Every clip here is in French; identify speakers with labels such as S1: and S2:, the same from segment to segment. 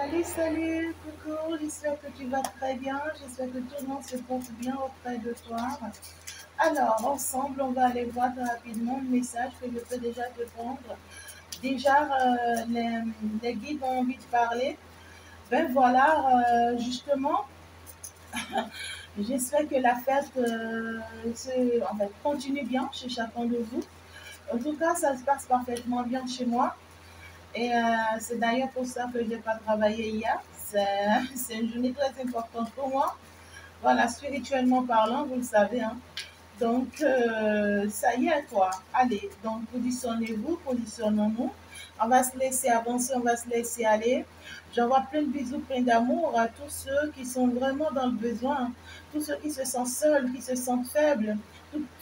S1: Salut, coucou, j'espère que tu vas très bien, j'espère que tout le monde se porte bien auprès de toi. Alors, ensemble, on va aller voir rapidement le message que je peux déjà te prendre. Déjà, les guides ont envie de parler. Ben voilà, justement, j'espère que la fête continue bien chez chacun de vous. En tout cas, ça se passe parfaitement bien chez moi. Et c'est d'ailleurs pour ça que je n'ai pas travaillé hier. C'est une journée très importante pour moi. Voilà, spirituellement parlant, vous le savez. Hein. Donc, ça y est, quoi. Allez, donc positionnez-vous, positionnons-nous. On va se laisser avancer, on va se laisser aller. J'envoie plein de bisous, plein d'amour à tous ceux qui sont vraiment dans le besoin, tous ceux qui se sentent seuls, qui se sentent faibles,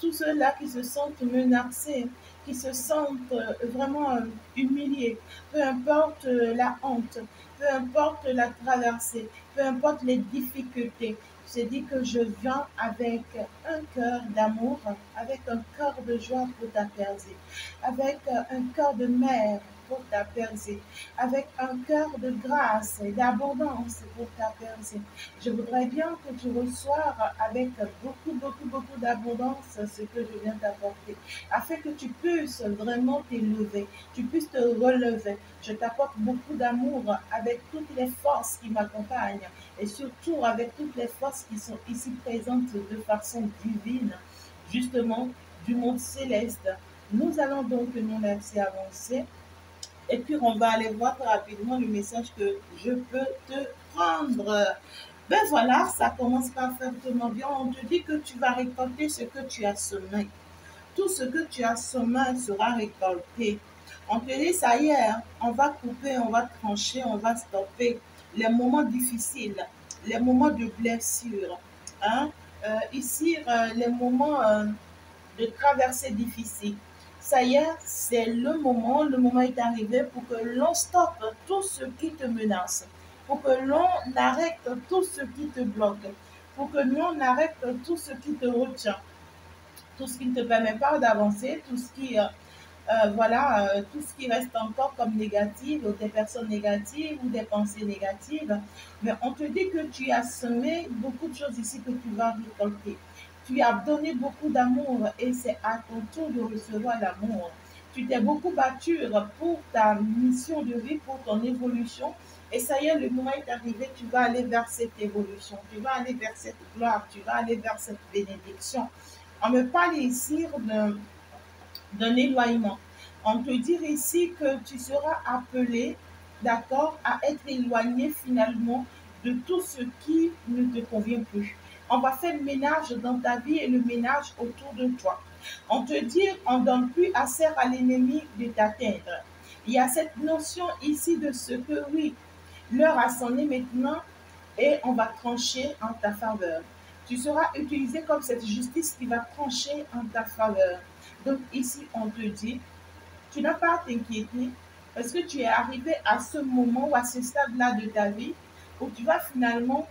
S1: tous ceux-là qui se sentent menacés, qui se sentent vraiment humiliés. Peu importe la honte, peu importe la traversée, peu importe les difficultés. Je dis que je viens avec un cœur d'amour, avec un cœur de joie pour t'apaiser, avec un cœur de mère pour t'apaiser, avec un cœur de grâce et d'abondance pour t'apaiser. Je voudrais bien que tu reçoives avec beaucoup d'abondance ce que je viens t'apporter, afin que tu puisses vraiment t'élever, tu puisses te relever. Je t'apporte beaucoup d'amour avec toutes les forces qui m'accompagnent et surtout avec toutes les forces qui sont ici présentes de façon divine, justement du monde céleste. Nous allons donc nous laisser avancer et puis on va aller voir rapidement le message que je peux te prendre. Ben voilà, ça commence parfaitement bien. On te dit que tu vas récolter ce que tu as semé. Tout ce que tu as semé sera récolté. On te dit, ça y est, on va couper, on va trancher, on va stopper les moments difficiles, les moments de blessure. Hein? Ici, les moments de traversée difficile. Ça y est, c'est le moment est arrivé pour que l'on stoppe tout ce qui te menace, pour que l'on arrête tout ce qui te bloque, pour que l'on arrête tout ce qui te retient, tout ce qui ne te permet pas d'avancer, tout ce qui tout ce qui reste encore comme négatif, ou des personnes négatives ou des pensées négatives. Mais on te dit que tu as semé beaucoup de choses ici que tu vas récolter. Tu as donné beaucoup d'amour et c'est à ton tour de recevoir l'amour. Tu t'es beaucoup battu pour ta mission de vie, pour ton évolution. Et ça y est, le moment est arrivé, tu vas aller vers cette évolution, tu vas aller vers cette gloire, tu vas aller vers cette bénédiction. On me parle ici d'un éloignement. On te dit ici que tu seras appelé, d'accord, à être éloigné finalement de tout ce qui ne te convient plus. On va faire le ménage dans ta vie et le ménage autour de toi. On te dit, on ne donne plus assez à l'ennemi de t'atteindre. Il y a cette notion ici de ce que oui, l'heure a sonné maintenant et on va trancher en ta faveur. Tu seras utilisé comme cette justice qui va trancher en ta faveur. Donc ici, on te dit, tu n'as pas à t'inquiéter parce que tu es arrivé à ce moment ou à ce stade-là de ta vie où tu vas finalement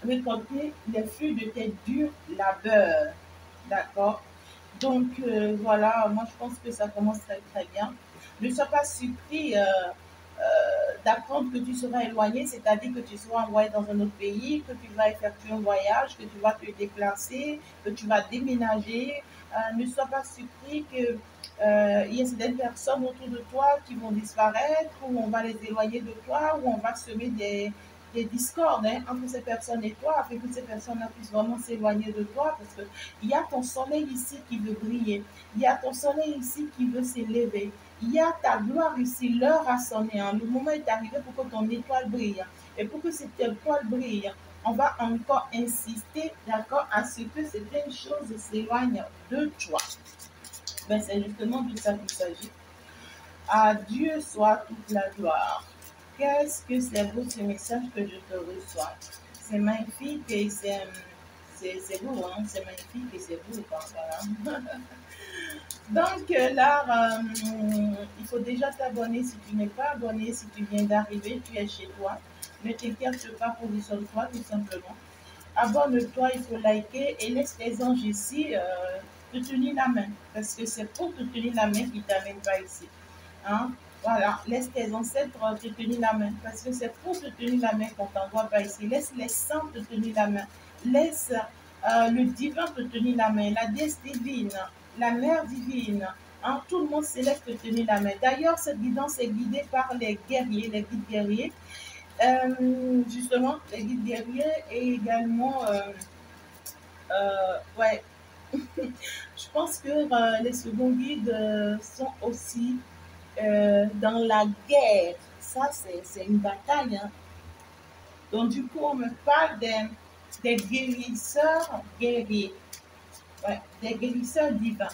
S1: récolter les fruits de tes durs labeurs. D'accord? Donc voilà, moi je pense que ça commence très bien. Ne sois pas surpris d'apprendre que tu seras éloigné, c'est-à-dire que tu seras envoyé dans un autre pays, que tu vas effectuer un voyage, que tu vas te déplacer, que tu vas déménager. Ne sois pas surpris qu'il y ait certaines personnes autour de toi qui vont disparaître, ou on va les éloigner de toi, ou on va semer des discordes entre ces personnes et toi, afin que ces personnes-là puissent vraiment s'éloigner de toi, parce qu'il y a ton soleil ici qui veut briller, il y a ton soleil ici qui veut s'élever, il y a ta gloire ici, l'heure a sonné, le moment est arrivé pour que ton étoile brille. Et pour que cette étoile brille, on va encore insister, d'accord, à ce que certaines choses s'éloignent de toi. Ben, c'est justement de ça qu'il s'agit. À Dieu soit toute la gloire. Qu'est-ce que c'est beau ce message que je te reçois. C'est magnifique et c'est beau, hein? C'est magnifique et c'est beau. Voilà. Donc là, il faut déjà t'abonner si tu n'es pas abonné, si tu viens d'arriver, tu es chez toi. Ne t'inquiète pas, positionne-toi tout simplement. Abonne-toi, il faut liker et laisse les anges ici te tenir la main. Parce que c'est pour te tenir la main qu'ils ne t'amènent pas ici. Hein? Voilà, laisse tes ancêtres te tenir la main. Parce que c'est pour te tenir la main qu'on t'envoie pas ici. Laisse les saints te tenir la main. Laisse le divin te tenir la main. La déesse divine, la mère divine. Hein, tout le monde céleste te tenir la main. D'ailleurs, cette guidance est guidée par les guerriers, les guides guerriers. Justement, les guides guerriers et également, ouais, je pense que les seconds guides sont aussi dans la guerre. Ça, c'est une bataille. Hein. Donc, du coup, on me parle des guérisseurs guerriers. Ouais, des guérisseurs divins.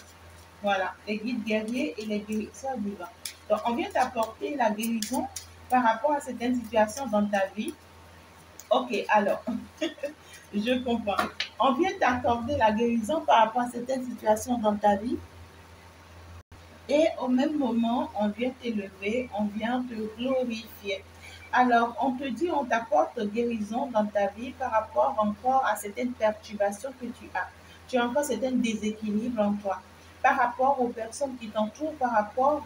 S1: Voilà, les guides guerriers et les guérisseurs divins. Donc, on vient t'apporter la guérison par rapport à certaines situations dans ta vie. Ok, alors, je comprends. On vient t'accorder la guérison par rapport à certaines situations dans ta vie. Et au même moment, on vient t'élever, on vient te glorifier. Alors, on te dit, on t'apporte guérison dans ta vie par rapport encore à certaines perturbations que tu as. Tu as encore certains déséquilibres en toi. Par rapport aux personnes qui t'entourent, par rapport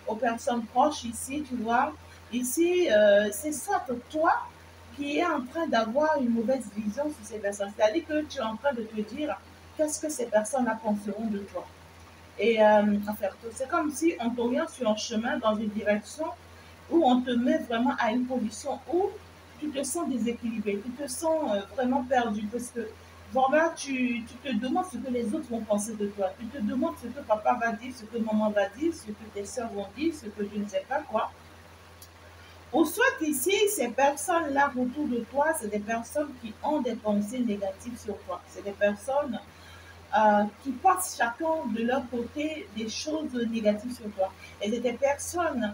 S1: aux personnes proches ici, tu vois. Ici, c'est soit toi qui es en train d'avoir une mauvaise vision sur ces personnes. C'est-à-dire que tu es en train de te dire, qu'est-ce que ces personnes-là penseront de toi? Et en fait, c'est comme si on t'oriente sur un chemin dans une direction où on te met vraiment à une position où tu te sens déséquilibré, tu te sens vraiment perdu parce que voilà, tu te demandes ce que les autres vont penser de toi, tu te demandes ce que papa va dire, ce que maman va dire, ce que tes soeurs vont dire, ce que je ne sais pas quoi. Ou soit ici, ces personnes-là autour de toi, c'est des personnes qui ont des pensées négatives sur toi. C'est des personnes qui pensent chacun de leur côté des choses négatives sur toi. Et c'est des personnes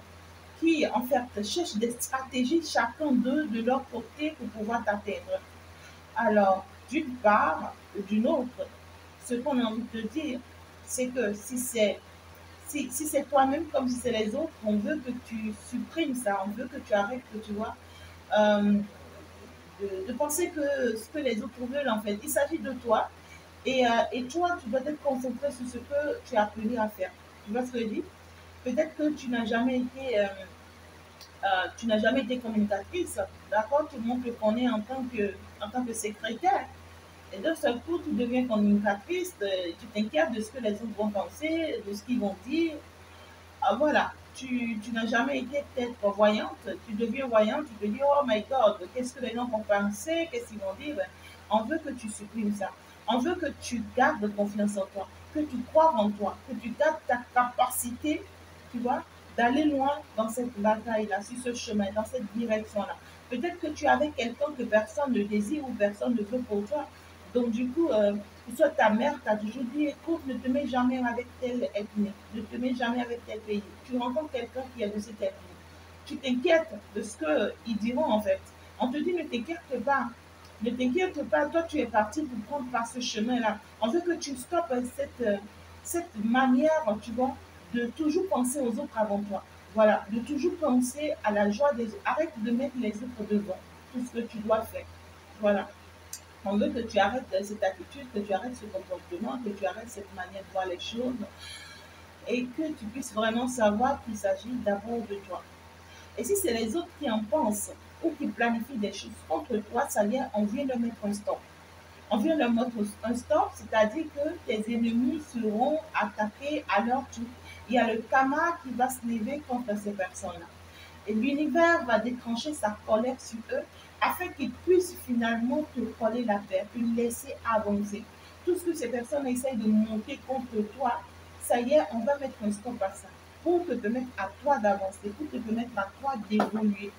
S1: qui, en fait, cherchent des stratégies chacun d'eux de leur côté pour pouvoir t'atteindre. Alors, d'une part ou d'une autre, ce qu'on a envie de te dire, c'est que si c'est toi-même comme si c'est les autres, on veut que tu supprimes ça, on veut que tu arrêtes, que tu vois, euh, de penser que ce que les autres veulent, en fait, il s'agit de toi. Et toi, tu dois être concentré sur ce que tu es appelé à faire. Tu vois ce que je dis? Peut-être que tu n'as jamais été communicatrice, d'accord? Tout le monde te connaît en tant que secrétaire. Et d'un seul coup, tu deviens communicatrice, tu t'inquiètes de ce que les autres vont penser, de ce qu'ils vont dire. Ah, voilà, tu n'as jamais été peut-être voyante, tu deviens voyante, tu te dis, oh my God, qu'est-ce que les gens vont penser, qu'est-ce qu'ils vont dire? On veut que tu supprimes ça. On veut que tu gardes confiance en toi, que tu crois en toi, que tu gardes ta capacité, tu vois, d'aller loin dans cette bataille-là, sur ce chemin, dans cette direction-là. Peut-être que tu es avec quelqu'un que personne ne désire ou personne ne veut pour toi. Donc, du coup, soit ta mère t'a toujours dit, écoute, ne te mets jamais avec telle ethnie, ne te mets jamais avec tel pays. Tu rencontres quelqu'un qui est de cette ethnie. Tu t'inquiètes de ce qu'ils diront en fait. On te dit, ne t'inquiète pas. Ne t'inquiète pas, toi tu es parti pour prendre par ce chemin-là. On veut que tu stoppes cette manière, tu vois, de toujours penser aux autres avant toi. Voilà, de toujours penser à la joie des autres. Arrête de mettre les autres devant tout ce que tu dois faire. Voilà. On veut que tu arrêtes cette attitude, que tu arrêtes ce comportement, que tu arrêtes cette manière de voir les choses et que tu puisses vraiment savoir qu'il s'agit d'abord de toi. Et si c'est les autres qui en pensent ou qui planifient des choses contre toi, ça y est, on vient de mettre un stop. On vient de mettre un stop, c'est-à-dire que tes ennemis seront attaqués à leur tour. Il y a le karma qui va se lever contre ces personnes-là. Et l'univers va déclencher sa colère sur eux afin qu'ils puissent finalement te coller la terre, te laisser avancer. Tout ce que ces personnes essayent de monter contre toi, ça y est, on va mettre un stop à ça pour te permettre à toi d'avancer, pour te permettre à toi d'évoluer.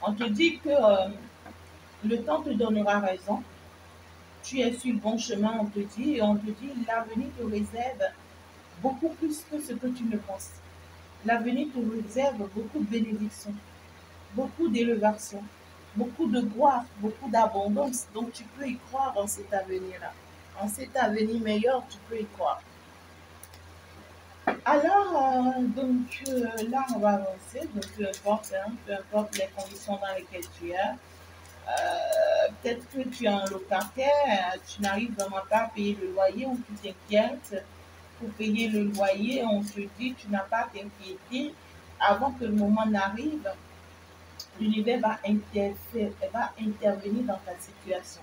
S1: On te dit que le temps te donnera raison. Tu es sur le bon chemin, on te dit, et on te dit l'avenir te réserve beaucoup plus que ce que tu ne penses. L'avenir te réserve beaucoup de bénédictions, beaucoup d'élévation, beaucoup de gloire, beaucoup d'abondance. Donc tu peux y croire en cet avenir-là. En cet avenir meilleur, tu peux y croire. Alors, là, on va avancer. Donc, peu importe les conditions dans lesquelles tu es. Peut-être que tu es un locataire, tu n'arrives vraiment pas à payer le loyer ou tu t'inquiètes. pour payer le loyer, on te dit tu n'as pas à t'inquiéter. Avant que le moment n'arrive, l'univers va intervenir dans ta situation.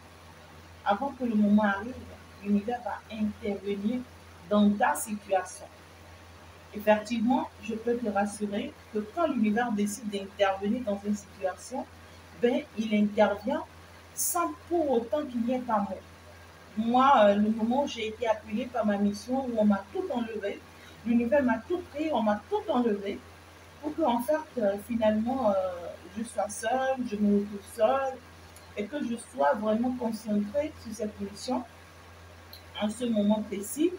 S1: Avant que le moment arrive, l'univers va intervenir dans ta situation. Effectivement, je peux te rassurer que quand l'univers décide d'intervenir dans une situation, ben, il intervient sans pour autant qu'il n'y ait pas mot. Moi, le moment où j'ai été appelée par ma mission, où on m'a tout enlevé, l'univers m'a tout pris, on m'a tout enlevé, pour que, en fait, finalement, je sois seule, je me retrouve seule, et que je sois vraiment concentrée sur cette mission en ce moment précis.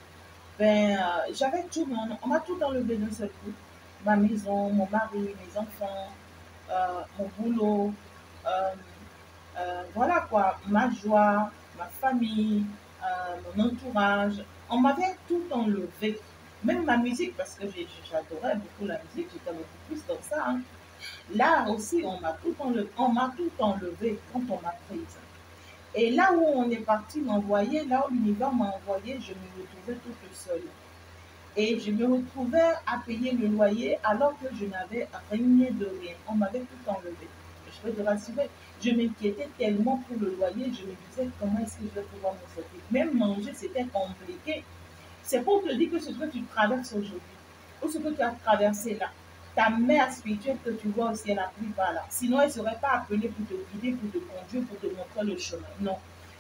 S1: Ben, j'avais tout, on m'a tout enlevé d'un seul coup. Ma maison, mon mari, mes enfants, mon boulot, euh, voilà quoi, ma joie, ma famille, mon entourage. On m'avait tout enlevé. Même ma musique, parce que j'adorais beaucoup la musique, j'étais beaucoup plus dans ça. Hein. Là aussi, on m'a tout enlevé quand on m'a prise. Et là où on est parti m'envoyer, là où l'univers m'a envoyé, je me retrouvais toute seule. Et je me retrouvais à payer le loyer alors que je n'avais rien de rien. On m'avait tout enlevé. Je peux te rassurer, je m'inquiétais tellement pour le loyer, je me disais comment est-ce que je vais pouvoir me sortir. Même manger, c'était compliqué. C'est pour te dire que ce que tu traverses aujourd'hui, ou ce que tu as traversé là, ta mère spirituelle que tu vois aussi, elle n'a plus pas là. Sinon, elle ne serait pas appelée pour te guider, pour te conduire, pour te montrer le chemin. Non.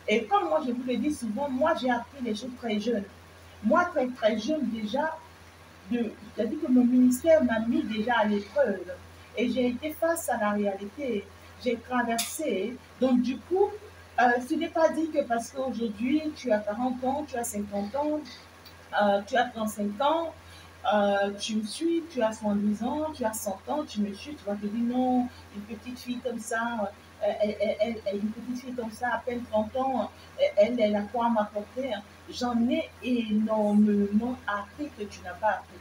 S1: Et comme moi, je vous le dis souvent, moi, j'ai appris les choses très jeunes. Moi, très très jeune déjà, c'est-à-dire que mon ministère m'a mis déjà à l'épreuve. Et j'ai été face à la réalité. J'ai traversé. Donc, du coup, ce n'est pas dit que parce qu'aujourd'hui, tu as 40 ans, tu as 50 ans, tu as 35 ans, tu me suis, tu as 70 ans, tu as 100 ans, tu me suis, tu vas te dire non, une petite fille comme ça, une petite fille comme ça, à peine 30 ans, elle a quoi à m'apporter. J'en ai énormément appris que tu n'as pas appris.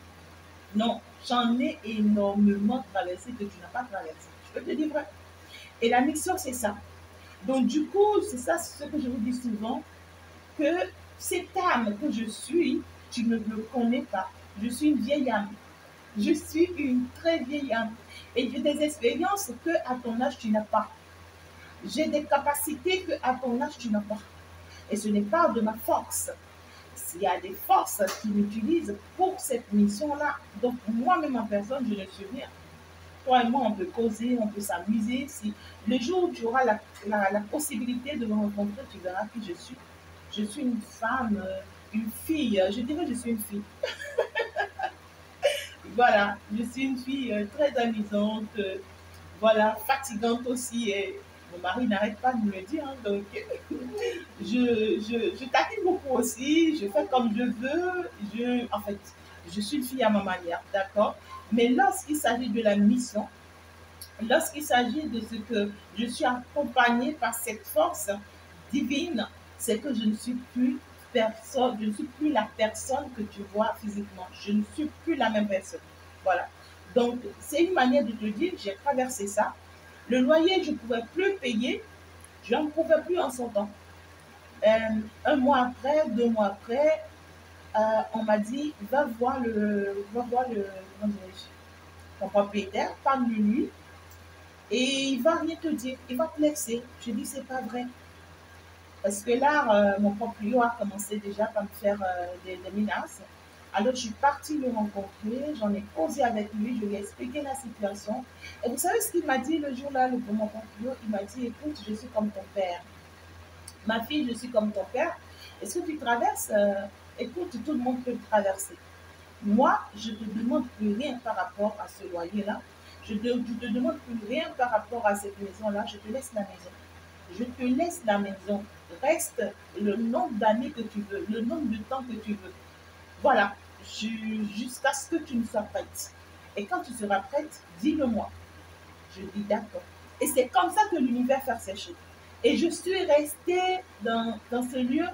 S1: Non, j'en ai énormément traversé que tu n'as pas traversé. Je peux te dire vrai. Et la mission, c'est ça. Donc, du coup, c'est ça ce que je vous dis souvent, que cette âme que je suis, tu ne le connais pas. Je suis une vieille âme. Je suis une très vieille âme. Et j'ai des expériences que à ton âge, tu n'as pas. J'ai des capacités que à ton âge, tu n'as pas. Et ce n'est pas de ma force. Il y a des forces qui m'utilisent pour cette mission-là. Donc, moi-même en personne, je ne suis rien. Toi et moi, on peut causer, on peut s'amuser. Si le jour où tu auras la possibilité de me rencontrer, tu verras qui je suis. Je suis une femme, une fille. Je dirais que je suis une fille. Voilà, je suis une fille très amusante, voilà, fatigante aussi. Et mon mari n'arrête pas de me le dire. Hein, donc, je taquine beaucoup aussi. Je fais comme je veux. En fait, je suis une fille à ma manière, d'accord? Mais lorsqu'il s'agit de la mission, lorsqu'il s'agit de ce que je suis accompagnée par cette force divine, c'est que je ne suis plus personne, je ne suis plus la personne que tu vois physiquement. Je ne suis plus la même personne. Voilà. Donc, c'est une manière de te dire, j'ai traversé ça. Le loyer, je ne pouvais plus payer. Je n'en pouvais plus en sortant. Un mois après, 2 mois après, on m'a dit, comment dirais-je, ton propriétaire, parle-lui et il va rien te dire, il va te laisser. Je dis, c'est pas vrai. Parce que là, mon proprio a commencé déjà par me faire des menaces. Alors, je suis partie le rencontrer, j'en ai causé avec lui, je lui ai expliqué la situation. Et vous savez ce qu'il m'a dit le jour-là, mon proprio? Il m'a dit, écoute, je suis comme ton père. Ma fille, je suis comme ton père. Est-ce que tu traverses? Écoute, tout le monde peut le traverser. Moi, je ne te demande plus rien par rapport à ce loyer-là. Je ne te demande plus rien par rapport à cette maison-là. Je te laisse la maison. Je te laisse la maison. Reste le nombre d'années que tu veux, le nombre de temps que tu veux. Voilà, jusqu'à ce que tu ne sois prête. Et quand tu seras prête, dis-le-moi. Je dis d'accord. Et c'est comme ça que l'univers fait ses choses. Et je suis restée dans ce lieu.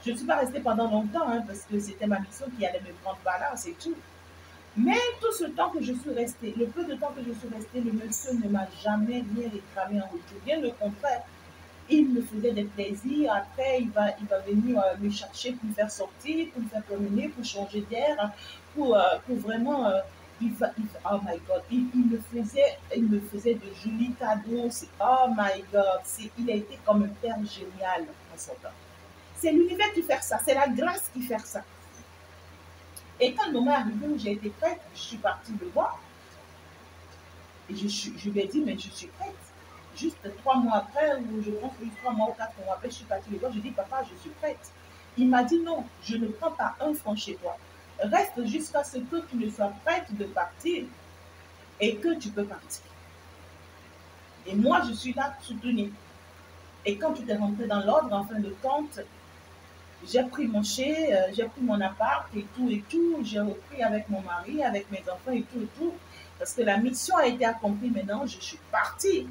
S1: Je ne suis pas restée pendant longtemps, hein, parce que c'était ma mission qui allait me prendre par là, c'est tout. Mais tout ce temps que je suis restée, le peu de temps que je suis restée, le monsieur ne m'a jamais rien réclamé en retour. Bien le contraire. il me faisait des plaisirs. Après, il va venir me chercher pour me faire sortir, pour me faire promener, pour changer d'air, pour vraiment. Oh my God, il me faisait de jolis cadeaux. Oh my God, il a été comme un père génial en son temps. C'est l'univers qui fait ça, c'est la grâce qui fait ça. Et quand le moment est arrivé où j'ai été prête, je suis partie le voir. Et je lui ai dit, mais je suis prête. Juste 3 mois après, ou je pense que 3 mois ou 4 mois après, je suis partie le voir. Je dis, papa, je suis prête. Il m'a dit, non, je ne prends pas un franc chez toi. Reste jusqu'à ce que tu ne sois prête de partir et que tu peux partir. Et moi, je suis là pour soutenir. Et quand tu t'es rentré dans l'ordre, en fin de compte, j'ai pris mon chez, j'ai pris mon appart et tout. J'ai repris avec mon mari, avec mes enfants et tout. Parce que la mission a été accomplie maintenant, je suis partie.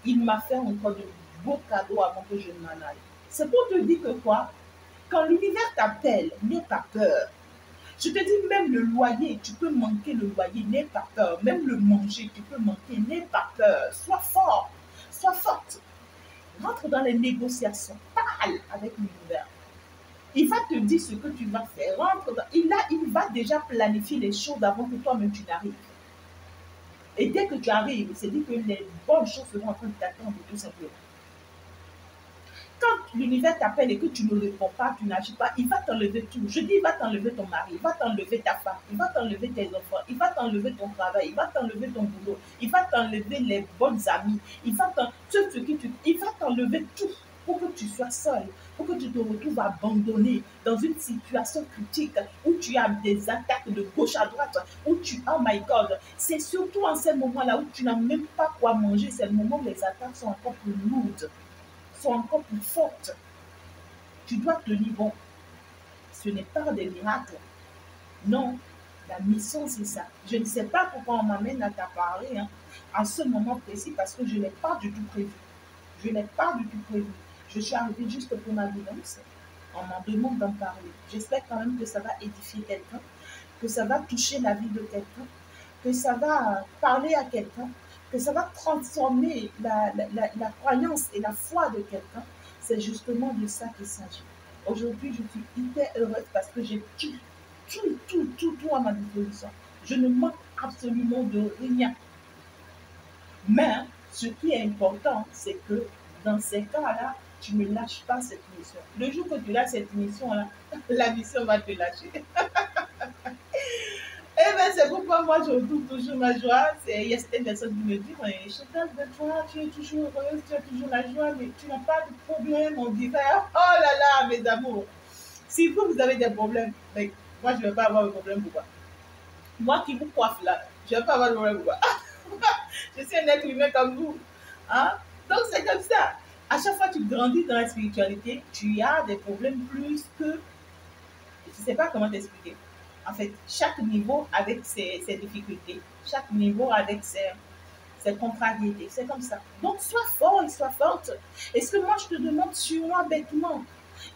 S1: Il m'a fait encore de beaux cadeaux avant que je ne m'en aille. C'est pour te dire que quoi? Quand l'univers t'appelle, n'aie pas peur. Je te dis, même le loyer, tu peux manquer le loyer, n'aie pas peur. Même le manger, tu peux manquer, n'aie pas peur. Sois fort, sois forte. Rentre dans les négociations, parle avec l'univers. Il va te dire ce que tu vas faire. Il va déjà planifier les choses avant que toi-même tu n'arrives. Et dès que tu arrives, c'est dit que les bonnes choses seront en train de t'attendre tout simplement. Quand l'univers t'appelle et que tu ne réponds pas, tu n'agis pas, il va t'enlever tout. Je dis, il va t'enlever ton mari, il va t'enlever ta femme, il va t'enlever tes enfants, il va t'enlever ton travail, il va t'enlever ton boulot, il va t'enlever les bonnes amies, il va t'enlever tout pour que tu sois seul, pour que tu te retrouves abandonné dans une situation critique où tu as des attaques de gauche à droite, oh my God, c'est surtout en ces moments-là où tu n'as même pas quoi manger, c'est le moment où les attaques sont encore plus lourdes, sont encore plus fortes. Tu dois tenir bon. Ce n'est pas des miracles. Non, la mission, c'est ça. Je ne sais pas pourquoi on m'amène à t'apparler à ce moment précis parce que je n'ai pas du tout prévu. Je n'ai pas du tout prévu. Je suis arrivée juste pour ma guidance. On m'en demande d'en parler. J'espère quand même que ça va édifier quelqu'un, que ça va toucher la vie de quelqu'un, que ça va parler à quelqu'un, que ça va transformer la croyance et la foi de quelqu'un. C'est justement de ça qu'il s'agit. Aujourd'hui, je suis hyper heureuse parce que j'ai tout à ma disposition. Je ne manque absolument de rien. Mais ce qui est important, c'est que dans ces cas-là, tu ne lâches pas cette mission. Le jour que tu lâches cette mission-là, la mission va te lâcher. Eh bien, c'est pourquoi moi, je retrouve toujours ma joie. Il y a certaines personnes qui me disent, mais je t'aime de toi, tu es toujours heureuse, tu as toujours la joie, mais tu n'as pas de problème. On dirait, oh là là, mes amours. Si vous avez des problèmes, mais moi, je ne vais pas avoir de problème pour toi. Moi qui vous coiffe là, je ne vais pas avoir de problème pour toi. Je suis un être humain comme vous. Hein? Donc, c'est comme ça. À chaque fois que tu grandis dans la spiritualité, tu as des problèmes plus que... Je ne sais pas comment t'expliquer. En fait, chaque niveau avec ses difficultés, chaque niveau avec ses contrariétés. C'est comme ça. Donc, sois fort et sois forte. Est-ce que moi, je te demande, suis-moi bêtement.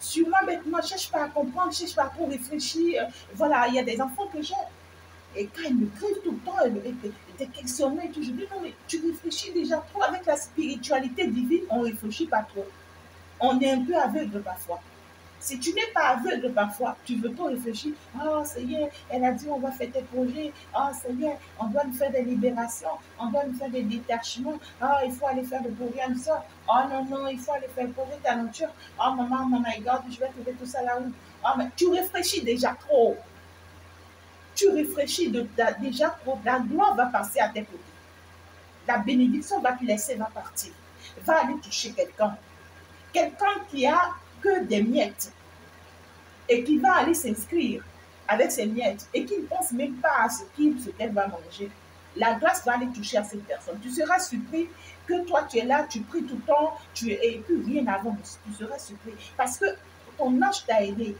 S1: Suis-moi bêtement. Cherche pas à comprendre, cherche pas à trop réfléchir. Voilà, il y a des enfants que j'ai. Et quand ils me crient tout le temps, ils questionnement et tout, je dis non, mais tu réfléchis déjà trop. Avec la spiritualité divine, on ne réfléchit pas trop. On est un peu aveugle parfois. Si tu n'es pas aveugle parfois, tu veux trop réfléchir. Ah, Seigneur, elle a dit on va faire tes projets. Ah, Seigneur, on doit nous faire des libérations. On doit nous faire des détachements. Ah, il faut aller faire le programme ça. Ah, non, il faut aller faire le projet talentueux. Ah, maman, oh my God, je vais trouver tout ça là-haut. Ah, mais tu réfléchis déjà trop. Tu réfléchis déjà trop. La gloire va passer à tes côtés. La bénédiction va te laisser, va partir. Va aller toucher quelqu'un. Quelqu'un qui a que des miettes et qui va aller s'inscrire avec ses miettes et qui ne pense même pas à ce qu'elle va manger. La grâce va aller toucher à cette personne. Tu seras surpris que toi tu es là, tu pries tout le temps, et puis rien n'avance. Tu seras surpris parce que ton ange t'a aidé.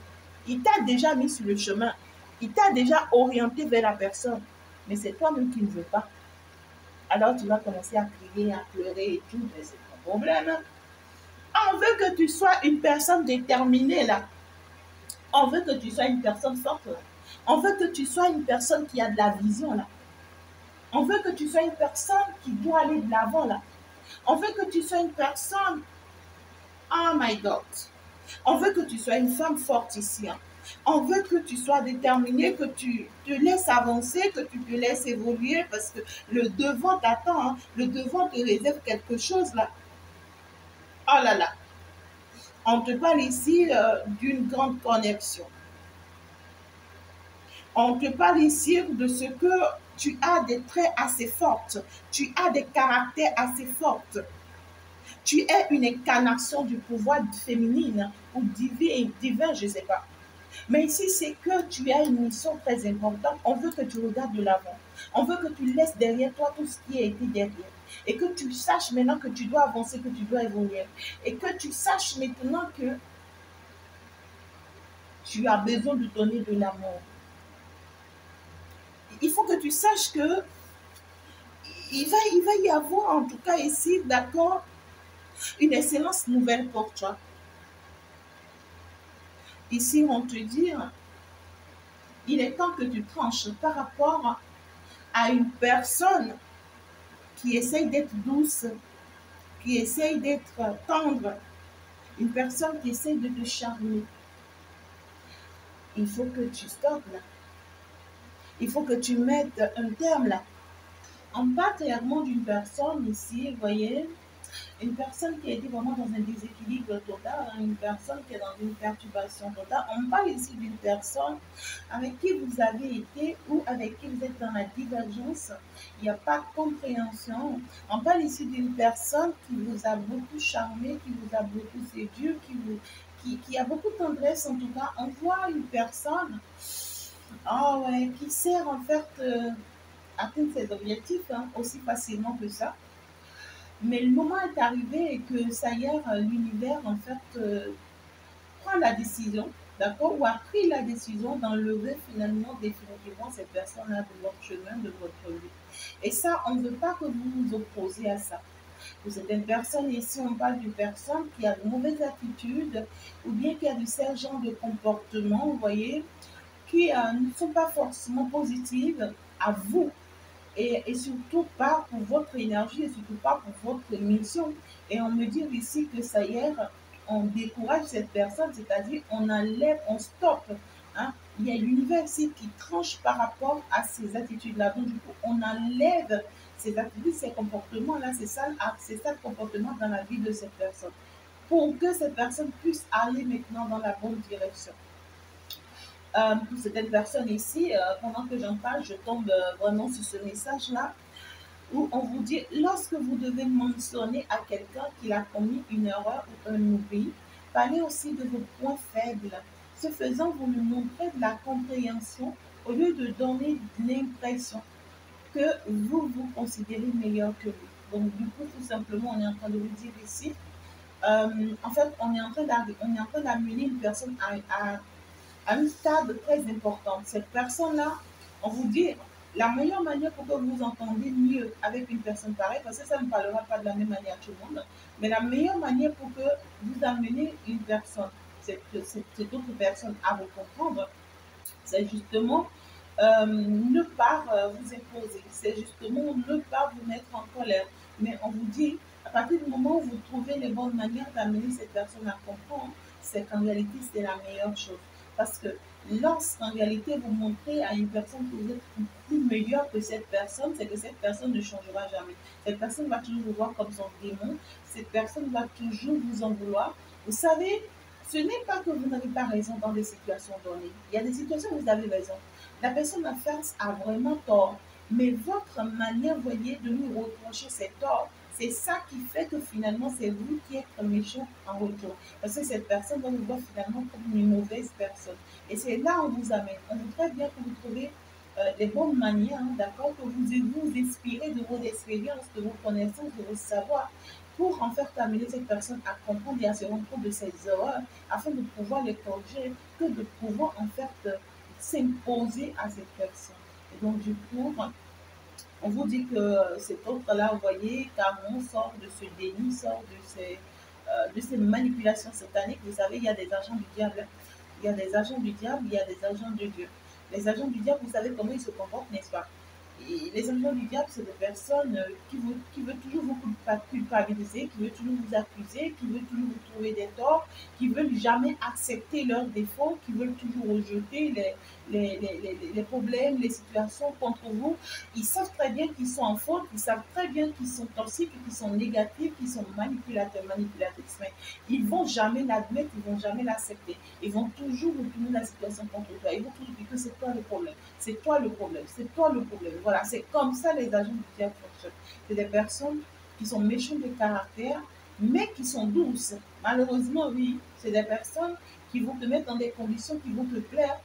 S1: Il t'a déjà mis sur le chemin. Il t'a déjà orienté vers la personne. Mais c'est toi-même qui ne veux pas. Alors tu vas commencer à crier, à pleurer et tout, mais c'est pas un problème. On veut que tu sois une personne déterminée là. On veut que tu sois une personne forte là. On veut que tu sois une personne qui a de la vision là. On veut que tu sois une personne qui doit aller de l'avant là. On veut que tu sois une personne Oh my God. On veut que tu sois une femme forte ici. Hein. On veut que tu sois déterminée, que tu te laisses avancer, que tu te laisses évoluer parce que le devant t'attend. Hein. Le devant te réserve quelque chose là. Oh là là. On te parle ici d'une grande connexion. On te parle ici de ce que tu as des traits assez forts. Tu as des caractères assez forts. Tu es une incarnation du pouvoir féminine ou divin, je ne sais pas. Mais ici, c'est que tu as une mission très importante. On veut que tu regardes de l'avant. On veut que tu laisses derrière toi tout ce qui a été derrière. Et que tu saches maintenant que tu dois avancer, que tu dois évoluer. Et que tu saches maintenant que tu as besoin de donner de l'amour. Il faut que tu saches que il va y avoir en tout cas ici, d'accord, une excellence nouvelle pour toi. Ici, on te dit, il est temps que tu tranches par rapport à une personne qui essaye d'être douce, qui essaye d'être tendre, une personne qui essaye de te charmer. Il faut que tu stoppes là. Il faut que tu mettes un terme là. On parle clairement d'une personne ici, vous voyez, une personne qui a été vraiment dans un déséquilibre total, hein, une personne qui est dans une perturbation totale. On parle ici d'une personne avec qui vous avez été ou avec qui vous êtes dans la divergence. Il n'y a pas de compréhension. On parle ici d'une personne qui vous a beaucoup charmé, qui vous a beaucoup séduit, qui a beaucoup de tendresse en tout cas. On voit une personne ouais, qui sert en fait atteindre ses objectifs hein, aussi facilement que ça. Mais le moment est arrivé et que ça y est, l'univers, en fait, prend la décision, d'accord, ou a pris la décision d'enlever finalement définitivement cette personne-là de votre chemin, de votre vie. Et ça, on ne veut pas que vous vous opposez à ça. Pour certaines personnes, ici, on parle d'une personne qui a de mauvaises attitudes ou bien qui a de ce genre de comportement, vous voyez, qui ne sont pas forcément positives à vous et surtout pas pour votre énergie et surtout pas pour votre mission. Et on me dit ici que ça y est, on décourage cette personne, c'est-à-dire on enlève, on stoppe. Hein. Il y a l'univers ici qui tranche par rapport à ces attitudes-là. Donc, du coup, on enlève ces attitudes, ces comportements-là, c'est ça le comportement dans la vie de cette personne. Pour que cette personne puisse aller maintenant dans la bonne direction. Pour certaines personnes ici, pendant que j'en parle, je tombe vraiment sur ce message-là où on vous dit, lorsque vous devez mentionner à quelqu'un qu'il a commis une erreur ou un oubli, parlez aussi de vos points faibles. Ce faisant, vous lui montrez de la compréhension au lieu de donner l'impression que vous vous considérez meilleur que lui. Donc, du coup, tout simplement, on est en train de vous dire ici, en fait, on est en train d'amener une personne à un stade très important. Cette personne-là, on vous dit, la meilleure manière pour que vous vous entendiez mieux avec une personne pareille, parce que ça ne parlera pas de la même manière à tout le monde, mais la meilleure manière pour que vous amenez une personne, cette autre personne à vous comprendre, c'est justement ne pas vous imposer, c'est justement ne pas vous mettre en colère. Mais on vous dit, à partir du moment où vous trouvez les bonnes manières d'amener cette personne à comprendre, c'est qu'en réalité, c'est la meilleure chose. Parce que lorsqu'en réalité, vous montrez à une personne que vous êtes plus meilleur que cette personne, c'est que cette personne ne changera jamais. Cette personne va toujours vous voir comme son démon. Cette personne va toujours vous en vouloir. Vous savez, ce n'est pas que vous n'avez pas raison dans des situations données. Il y a des situations où vous avez raison. La personne en face a vraiment tort. Mais votre manière, voyez, de lui reprocher ses torts, c'est ça qui fait que finalement, c'est vous qui êtes méchant en retour. Parce que cette personne va vous voir finalement comme une mauvaise personne. Et c'est là où on vous amène. On voudrait bien que vous trouviez les bonnes manières, hein, d'accord, que vous inspirez de vos expériences, de vos connaissances, de vos savoirs, pour en faire amener cette personne à comprendre et à se rendre compte de ses erreurs, afin de pouvoir les corriger, que de pouvoir en fait s'imposer à cette personne. Et donc, du coup, on vous dit que cet autre-là, vous voyez, Caron sort de ce déni, sort de ces manipulations sataniques. Vous savez, il y a des agents du diable. Il y a des agents du diable, il y a des agents de Dieu. Les agents du diable, vous savez comment ils se comportent, n'est-ce pas? Et les agents du diable, c'est des personnes qui veulent toujours vous culpabiliser, qui veulent toujours vous accuser, qui veulent toujours vous trouver des torts, qui veulent jamais accepter leurs défauts, qui veulent toujours rejeter les problèmes, les situations contre vous. Ils savent très bien qu'ils sont en faute, ils savent très bien qu'ils sont toxiques, qu'ils sont négatifs, qu'ils sont manipulateurs, manipulatrices. Mais ils vont jamais l'admettre, ils vont jamais l'accepter. Ils vont toujours retourner la situation contre toi. Ils vont toujours dire que c'est toi le problème. C'est toi le problème, c'est toi le problème. Voilà, c'est comme ça les agents du diable fonctionnent. C'est des personnes qui sont méchantes de caractère, mais qui sont douces. Malheureusement, oui, c'est des personnes qui vont te mettre dans des conditions qui vont te plaire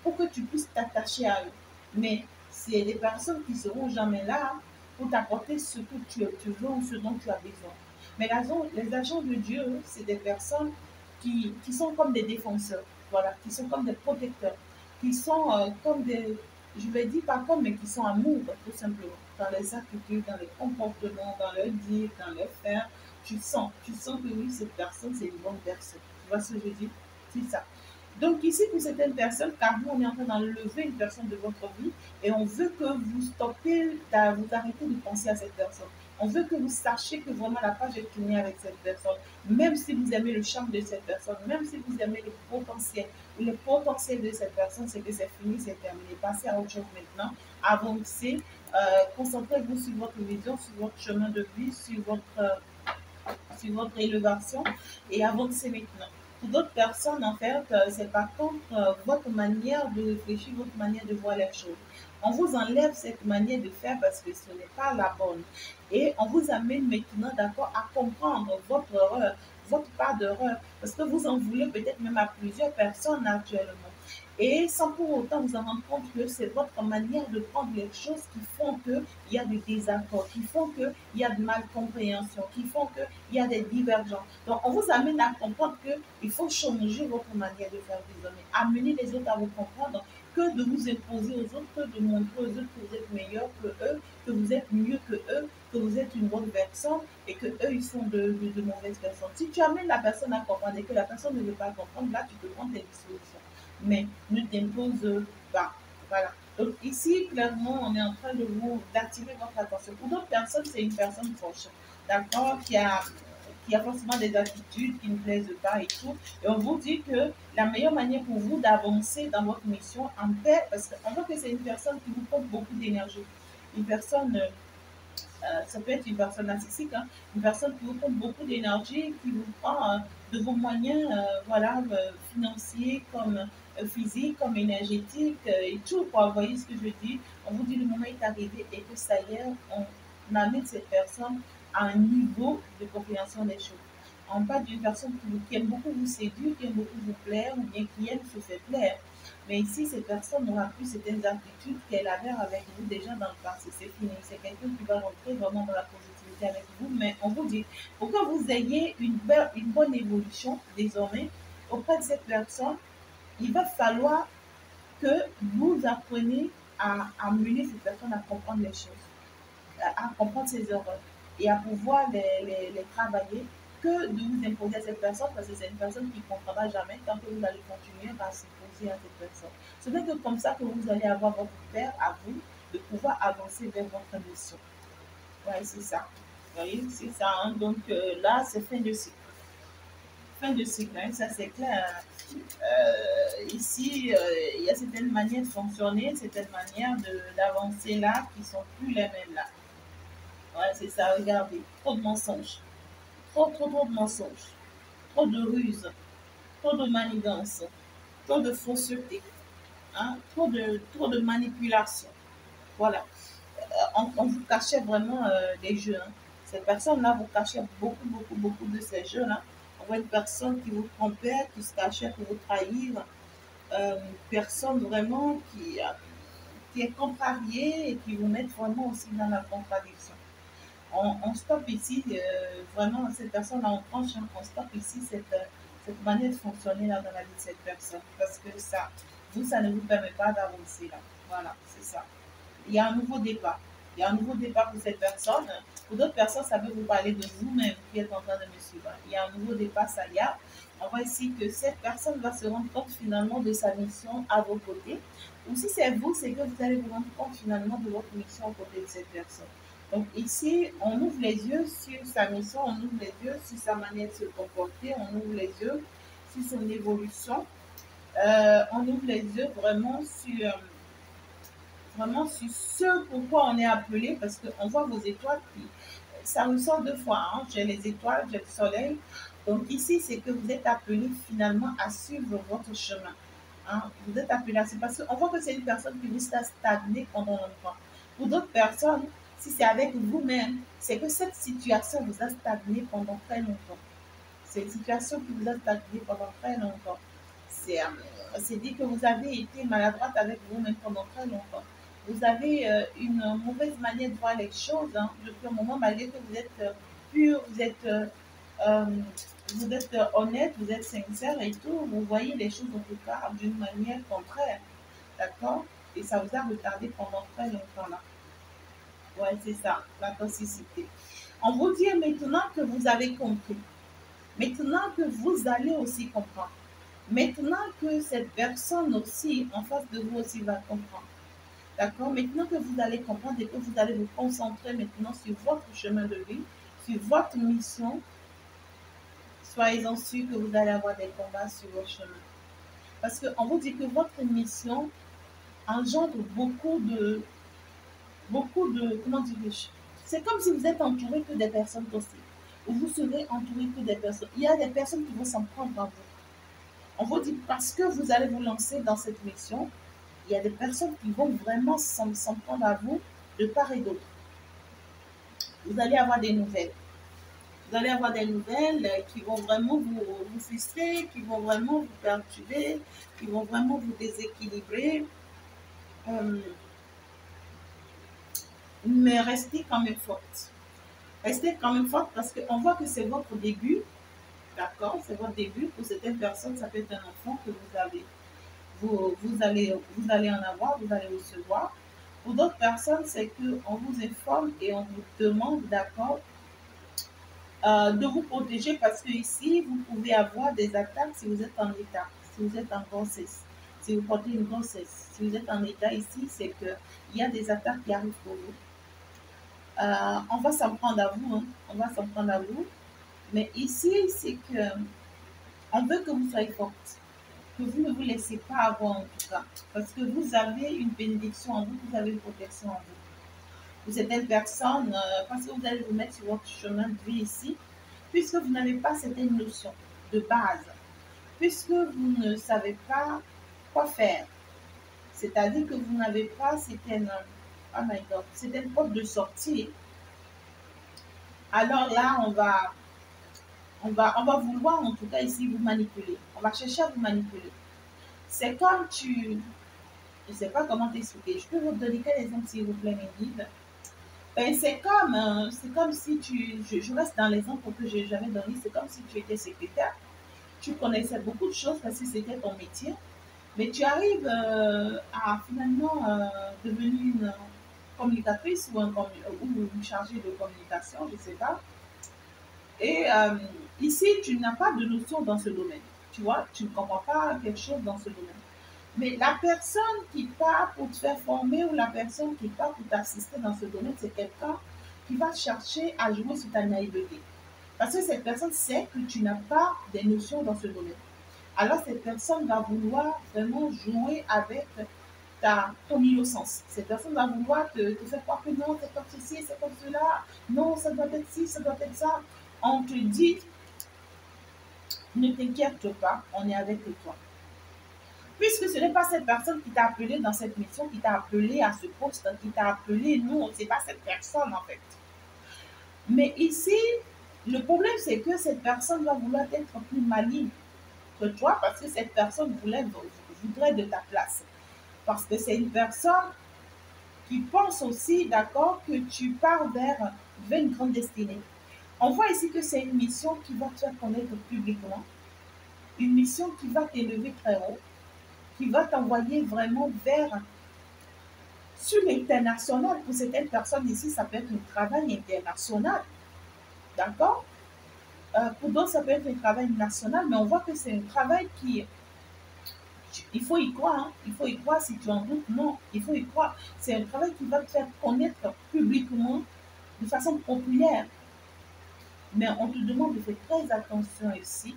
S1: pour que tu puisses t'attacher à eux. Mais c'est des personnes qui seront jamais là pour t'apporter ce que tu veux ou ce dont tu as besoin. Mais les agents de Dieu, c'est des personnes qui sont comme des défenseurs, voilà, qui sont comme des protecteurs, qui sont comme des, je vais dire pas comme, mais qui sont amour, tout simplement, dans les attitudes, dans les comportements, dans leur dire, dans leur faire. Tu sens que oui, cette personne, c'est une bonne personne. Tu vois ce que je dis? C'est ça. Donc ici, pour certaines personnes, car nous, on est en train d'enlever une personne de votre vie et on veut que vous stoppez, vous arrêtez de penser à cette personne. On veut que vous sachiez que vraiment la page est tournée avec cette personne. Même si vous aimez le charme de cette personne, même si vous aimez le potentiel de cette personne, c'est que c'est fini, c'est terminé. Passez à autre chose maintenant. Avancez. Concentrez-vous sur votre vision, sur votre chemin de vie, sur votre élévation et avancez maintenant. Pour d'autres personnes, en fait, c'est par contre votre manière de réfléchir, votre manière de voir les choses. On vous enlève cette manière de faire parce que ce n'est pas la bonne. Et on vous amène maintenant, d'accord, à comprendre votre erreur, votre part d'erreur, parce que vous en voulez peut-être même à plusieurs personnes actuellement. Et sans pour autant vous en rendre compte que c'est votre manière de prendre les choses qui font qu'il y a du désaccord, qui font qu'il y a de malcompréhension, qui font qu'il y a des divergences. Donc, on vous amène à comprendre qu'il faut changer votre manière de faire désormais. Amener les autres à vous comprendre que de vous imposer aux autres, que de montrer aux autres que vous êtes meilleur que eux, que vous êtes mieux que eux, que vous êtes une bonne personne et que eux ils sont de mauvaises personnes. Si tu amènes la personne à comprendre et que la personne ne veut pas comprendre, là tu peux prendre tes dissolutions. Mais ne t'impose pas. Voilà. Donc ici, clairement, on est en train de vous d'activer votre attention. Pour d'autres personnes, c'est une personne proche, d'accord, qui a forcément des attitudes qui ne plaisent pas et tout. Et on vous dit que la meilleure manière pour vous d'avancer dans votre mission en paix, parce qu'on voit que c'est une personne qui vous pompe beaucoup d'énergie. Une personne ça peut être une personne narcissique, hein, une personne qui vous prend beaucoup d'énergie, qui vous prend de vos moyens voilà, financiers comme physiques, comme énergétiques et tout. Quoi. Vous voyez ce que je dis? On vous dit le moment est arrivé et que ça y est, on amène cette personne à un niveau de compréhension des choses. On parle d'une personne qui aime beaucoup vous séduire, qui aime beaucoup vous plaire ou bien qui aime se faire plaire. Mais ici, cette personne n'aura plus certaines attitudes qu'elle avait avec vous déjà dans le passé. C'est fini. C'est quelqu'un qui va rentrer vraiment dans la positivité avec vous. Mais on vous dit, pour que vous ayez une bonne évolution désormais auprès de cette personne, il va falloir que vous appreniez à mener cette personne à comprendre les choses, à comprendre ses erreurs et à pouvoir les travailler que de vous imposer à cette personne parce que c'est une personne qui ne comprendra jamais tant que vous allez continuer à s'imposer à cette personne. Ce n'est que comme ça que vous allez avoir votre père à vous de pouvoir avancer vers votre mission. Oui, c'est ça. Vous voyez, c'est ça. Hein? Donc là, c'est fin de cycle. Fin de cycle, hein? Ça c'est clair. Ici, il y a certaines manières de fonctionner, certaines manières d'avancer là qui sont plus les mêmes là. Ouais, c'est ça, regardez. Trop de mensonges. Trop de mensonges. Trop de ruses. Trop de manigances. Trop de fausseté. Hein? Trop de manipulation. Voilà. On vous cachait vraiment des jeux. Hein. Ces personnes-là vous cachaient beaucoup de ces jeux-là. On voit une personne qui vous trompait, qui se cachait pour vous trahir. Une personne vraiment qui est contrariée et qui vous met vraiment aussi dans la contradiction. On stoppe ici, vraiment, cette personne-là, on tranche, hein, on stoppe ici cette manière de fonctionner là dans la vie de cette personne. Parce que ça ne vous permet pas d'avancer là. Voilà, c'est ça. Il y a un nouveau départ. Il y a un nouveau départ pour cette personne. Pour d'autres personnes, ça peut vous parler de vous-même qui êtes en train de me suivre. Il y a un nouveau départ, ça y a. On voit ici que cette personne va se rendre compte finalement de sa mission à vos côtés. Ou si c'est vous, c'est que vous allez vous rendre compte finalement de votre mission aux côtés de cette personne. Donc ici, on ouvre les yeux sur sa mission, on ouvre les yeux sur sa manière de se comporter, on ouvre les yeux sur son évolution, on ouvre les yeux vraiment sur ce pourquoi on est appelé, parce qu'on voit vos étoiles, puis ça ressort deux fois, hein. J'ai les étoiles, j'ai le soleil. Donc ici, c'est que vous êtes appelé finalement à suivre votre chemin. Hein. Vous êtes appelé à suivre, parce qu'on voit que c'est une personne qui vous a stagné pendant longtemps. Pour d'autres personnes, si c'est avec vous-même, c'est que cette situation vous a stagné pendant très longtemps. C'est une situation qui vous a stagné pendant très longtemps. C'est dit que vous avez été maladroite avec vous-même pendant très longtemps. Vous avez une mauvaise manière de voir les choses, hein, depuis un moment, malgré que vous êtes pur, euh, vous êtes honnête, vous êtes sincère et tout, vous voyez les choses en tout cas d'une manière contraire. D'accord? Et ça vous a retardé pendant très longtemps là. Ouais, c'est ça, la toxicité. On vous dit maintenant que vous avez compris. Maintenant que vous allez aussi comprendre. Maintenant que cette personne aussi, en face de vous aussi, va comprendre. D'accord? Maintenant que vous allez comprendre et que vous allez vous concentrer maintenant sur votre chemin de vie, sur votre mission, soyez-en sûrs que vous allez avoir des combats sur votre chemin. Parce qu'on vous dit que votre mission engendre comment dirais-je? C'est comme si vous êtes entouré que des personnes toxiques. Ou vous serez entouré que des personnes. Il y a des personnes qui vont s'en prendre à vous. On vous dit parce que vous allez vous lancer dans cette mission, il y a des personnes qui vont vraiment s'en prendre à vous de part et d'autre. Vous allez avoir des nouvelles. Vous allez avoir des nouvelles qui vont vraiment vous frustrer, qui vont vraiment vous perturber, qui vont vraiment vous déséquilibrer. Mais restez quand même forte. Restez quand même forte parce qu'on voit que c'est votre début. D'accord? C'est votre début. Pour certaines personnes, ça peut être un enfant que vous avez. Vous allez en avoir, vous allez recevoir. Pour d'autres personnes, c'est qu'on vous informe et on vous demande, d'accord, de vous protéger parce que ici, vous pouvez avoir des attaques si vous êtes en état, si vous êtes en grossesse, si vous portez une grossesse. Si vous êtes en état ici, c'est qu'il y a des attaques qui arrivent pour vous. On va s'en prendre à vous, hein. On va s'en prendre à vous. Mais ici, c'est que on veut que vous soyez forte, que vous ne vous laissez pas avoir en tout cas, parce que vous avez une bénédiction en vous, vous avez une protection en vous. Pour certaines personnes, parce que vous allez vous mettre sur votre chemin de vie ici, puisque vous n'avez pas certaines notions de base, puisque vous ne savez pas quoi faire, c'est-à-dire que vous n'avez pas certaines, oh my God, certaines portes de sortie, alors là, on va vouloir en tout cas ici vous manipuler. On va chercher à vous manipuler. C'est comme je ne sais pas comment t'expliquer. Je peux vous donner quel exemple s'il vous plaît, mes guides. Ben, c'est comme si je reste dans l'exemple que j'avais donné, c'est comme si tu étais secrétaire, tu connaissais beaucoup de choses parce que c'était ton métier, mais tu arrives à finalement devenir une communicatrice ou une chargée de communication, je ne sais pas. Et ici, tu n'as pas de notion dans ce domaine. Tu vois, tu ne comprends pas quelque chose dans ce domaine. Mais la personne qui part pour te faire former ou la personne qui part pour t'assister dans ce domaine, c'est quelqu'un qui va chercher à jouer sur ta naïveté. Parce que cette personne sait que tu n'as pas des notions dans ce domaine. Alors cette personne va vouloir vraiment jouer avec ton innocence. Cette personne va vouloir te faire croire que non, c'est comme ceci, c'est comme cela. Non, ça doit être ci, ça doit être ça. On te dit, ne t'inquiète pas, on est avec toi. Puisque ce n'est pas cette personne qui t'a appelé dans cette mission, qui t'a appelé à ce poste, qui t'a appelé, non, ce n'est pas cette personne en fait. Mais ici, le problème c'est que cette personne va vouloir être plus maligne que toi parce que cette personne voudrait de ta place. Parce que c'est une personne qui pense aussi, d'accord, que tu pars vers une grande destinée. On voit ici que c'est une mission qui va te faire connaître publiquement, une mission qui va t'élever très haut, qui va t'envoyer vraiment vers Sur l'international, pour certaines personnes ici, ça peut être un travail international. D'accord? Pour d'autres, ça peut être un travail national, mais on voit que c'est un travail qui, il faut y croire, hein. Il faut y croire si tu en doutes, non, il faut y croire. C'est un travail qui va te faire connaître publiquement, de façon populaire. Mais on te demande de faire très attention ici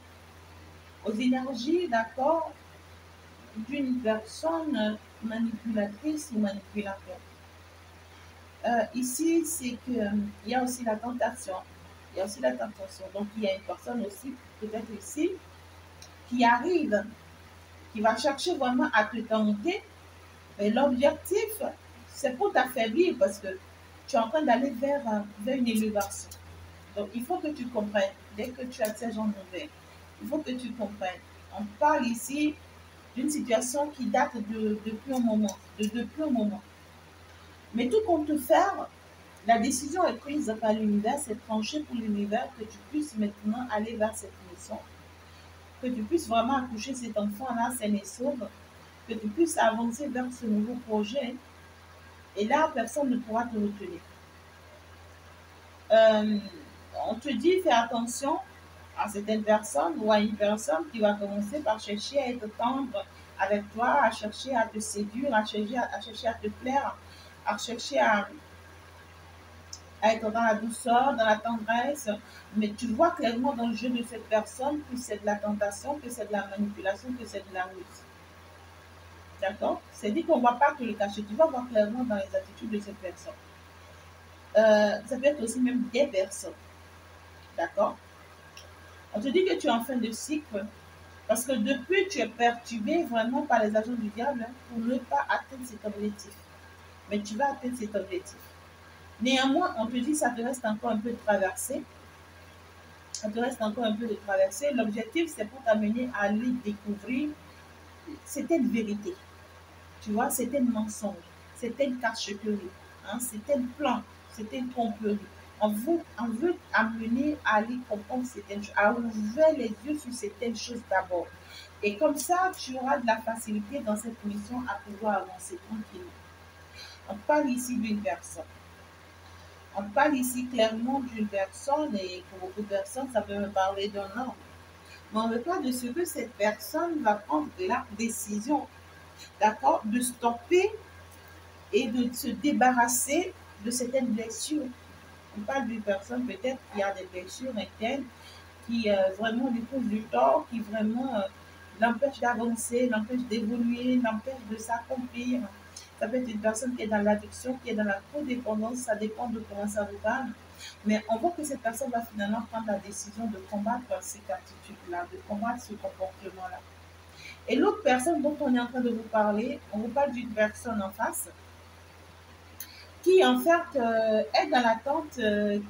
S1: aux énergies, d'accord, d'une personne manipulatrice ou manipulateur. Ici, c'est que il y a aussi la tentation. Il y a aussi la tentation. Donc, il y a une personne aussi, peut-être ici, qui arrive, qui va chercher vraiment à te tenter. Mais l'objectif, c'est pour t'affaiblir parce que tu es en train d'aller vers une élévation. Donc, il faut que tu comprennes. Dès que tu as ces gens nouvelles, il faut que tu comprennes. On parle ici d'une situation qui date depuis un moment. Depuis un moment. Mais tout compte faire, la décision est prise par l'univers, c'est tranché pour l'univers que tu puisses maintenant aller vers cette mission, que tu puisses vraiment accoucher cet enfant-là, sain et sauve, que tu puisses avancer vers ce nouveau projet. Et là, personne ne pourra te retenir. Euh, on te dit, fais attention à certaines personnes ou à une personne qui va commencer par chercher à être tendre avec toi, à chercher à te séduire, à chercher à te plaire, à chercher à être dans la douceur, dans la tendresse, mais tu vois clairement dans le jeu de cette personne que c'est de la tentation, que c'est de la manipulation, que c'est de la ruse. D'accord? C'est dit qu'on ne va pas te le cacher, tu vas voir clairement dans les attitudes de cette personne. Ça peut être aussi même des personnes. D'accord? On te dit que tu es en fin de cycle parce que depuis tu es perturbé vraiment par les agents du diable, hein, pour ne pas atteindre cet objectif. Mais tu vas atteindre cet objectif. Néanmoins, on te dit que ça te reste encore un peu de traverser. Ça te reste encore un peu de traverser. L'objectif, c'est pour t'amener à aller découvrir certaines vérités. Tu vois, certains mensonges, certaines cacheteries, hein, certains plans, certaines tromperies. On veut amener à aller comprendre certaines choses, à ouvrir les yeux sur certaines choses d'abord. Et comme ça, tu auras de la facilité dans cette mission à pouvoir avancer tranquillement. On parle ici d'une personne. On parle ici clairement d'une personne et pour beaucoup de personnes, ça peut me parler d'un homme. Mais on ne veut pas de ce que cette personne va prendre la décision, d'accord, de stopper et de se débarrasser de certaines blessures. On parle d'une personne peut-être qui a des blessures internes, qui vraiment lui cause du tort, qui vraiment l'empêche d'avancer, l'empêche d'évoluer, l'empêche de s'accomplir. Ça peut être une personne qui est dans l'addiction, qui est dans la codépendance, ça dépend de comment ça vous parle. Mais on voit que cette personne va finalement prendre la décision de combattre cette attitude-là, de combattre ce comportement-là. Et l'autre personne dont on est en train de vous parler, on vous parle d'une personne en face qui en fait est dans l'attente,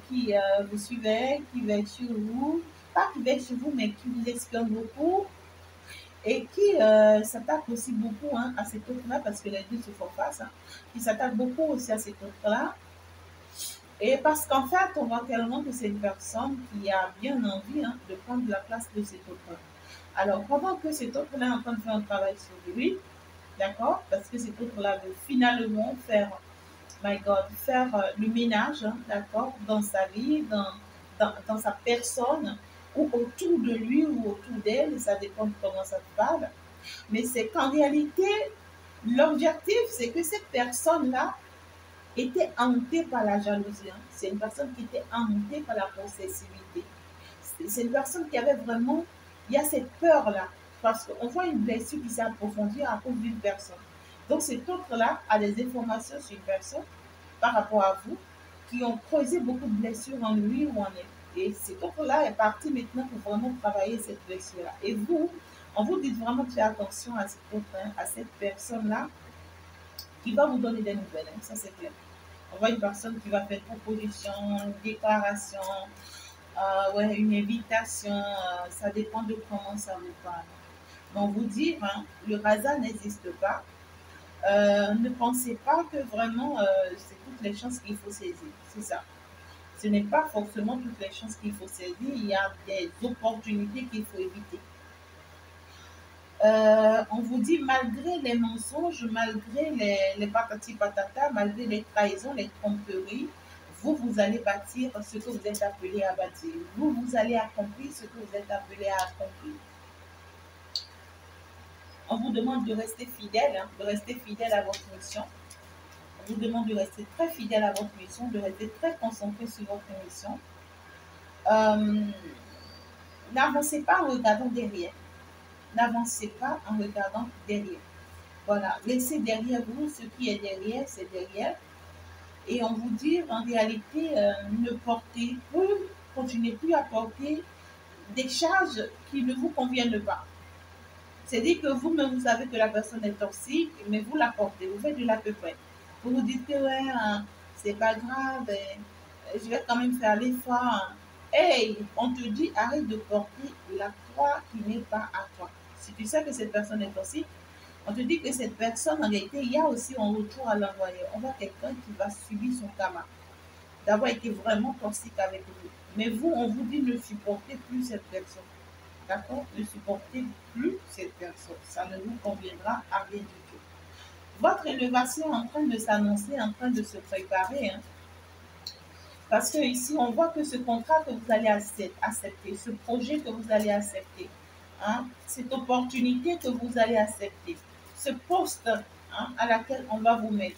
S1: qui vous suivait, qui veille sur vous, pas qui veille sur vous, mais qui vous espionne beaucoup et qui s'attaque aussi beaucoup, hein, à cet autre-là, parce que les deux se font face, hein, qui s'attaque beaucoup aussi à cet autre-là. Et parce qu'en fait, on voit clairement que c'est une personne qui a bien envie, hein, de prendre la place de cet autre-là. Alors, pendant que cet autre-là est en train de faire un travail sur lui, d'accord, parce que cet autre-là veut finalement faire, my God, faire le ménage, hein, d'accord, dans sa vie, dans sa personne, ou autour de lui ou autour d'elle, ça dépend de comment ça te parle. Mais c'est qu'en réalité, l'objectif, c'est que cette personne-là était hantée par la jalousie, hein. C'est une personne qui était hantée par la possessivité. C'est une personne qui avait vraiment, il y a cette peur-là, parce qu'on voit une blessure qui s'est approfondie à cause d'une personne. Donc cet autre-là a des informations sur une personne par rapport à vous qui ont creusé beaucoup de blessures en lui ou en elle. Et cet autre-là est parti maintenant pour vraiment travailler cette blessure-là. Et vous, on vous dit vraiment de faire attention à cet autre, hein, à cette personne-là qui va vous donner des nouvelles, hein, ça c'est clair. On voit une personne qui va faire une proposition, une déclaration, ouais, une invitation, ça dépend de comment ça vous parle. Mais on vous dit, hein, le hasard n'existe pas. Ne pensez pas que vraiment c'est toutes les chances qu'il faut saisir. C'est ça. Ce n'est pas forcément toutes les chances qu'il faut saisir. Il y a des opportunités qu'il faut éviter. On vous dit, malgré les mensonges, malgré les patati patata, malgré les trahisons, les tromperies, vous, vous allez bâtir ce que vous êtes appelé à bâtir. Vous, vous allez accomplir ce que vous êtes appelé à accomplir. On vous demande de rester fidèle, hein, de rester fidèle à votre mission. On vous demande de rester très fidèle à votre mission, de rester très concentré sur votre mission. Euh, N'avancez pas en regardant derrière. N'avancez pas en regardant derrière. Voilà, laissez derrière vous ce qui est derrière, c'est derrière. Et on vous dit, en réalité, ne portez plus, continuez plus à porter des charges qui ne vous conviennent pas. C'est-à-dire que vous-même, vous savez que la personne est toxique, mais vous la portez, vous faites de l'à peu près. Vous vous dites que ouais, hein, c'est pas grave, je vais quand même faire l'effort. Hein. Hey, on te dit, arrête de porter la croix qui n'est pas à toi. Si tu sais que cette personne est toxique, on te dit que cette personne, en réalité, il y a aussi un retour à l'envoyer. On voit quelqu'un qui va subir son karma, d'avoir été vraiment toxique avec vous. Mais vous, on vous dit ne supportez plus cette personne. D'accord? Ne supportez plus cette personne. Ça ne vous conviendra à rien du tout. Votre élévation est en train de s'annoncer, en train de se préparer. Hein, parce que ici, on voit que ce contrat que vous allez accepter, ce projet que vous allez accepter, hein, cette opportunité que vous allez accepter, ce poste hein, à laquelle on va vous mettre,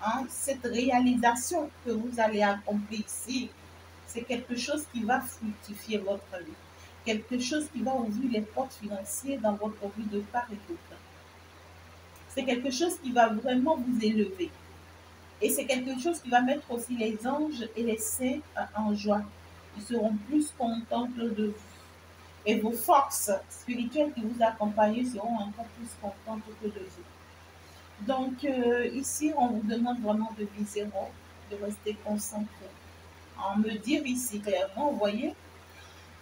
S1: hein, cette réalisation que vous allez accomplir ici, c'est quelque chose qui va fructifier votre vie, quelque chose qui va ouvrir les portes financières dans votre vie de part et d'autre. C'est quelque chose qui va vraiment vous élever. Et c'est quelque chose qui va mettre aussi les anges et les saints en joie. Ils seront plus contents de vous. Et vos forces spirituelles qui vous accompagnent seront encore plus contentes que de vous. Donc ici, on vous demande vraiment de viser haut, de rester concentré. En me dire ici clairement, vous voyez,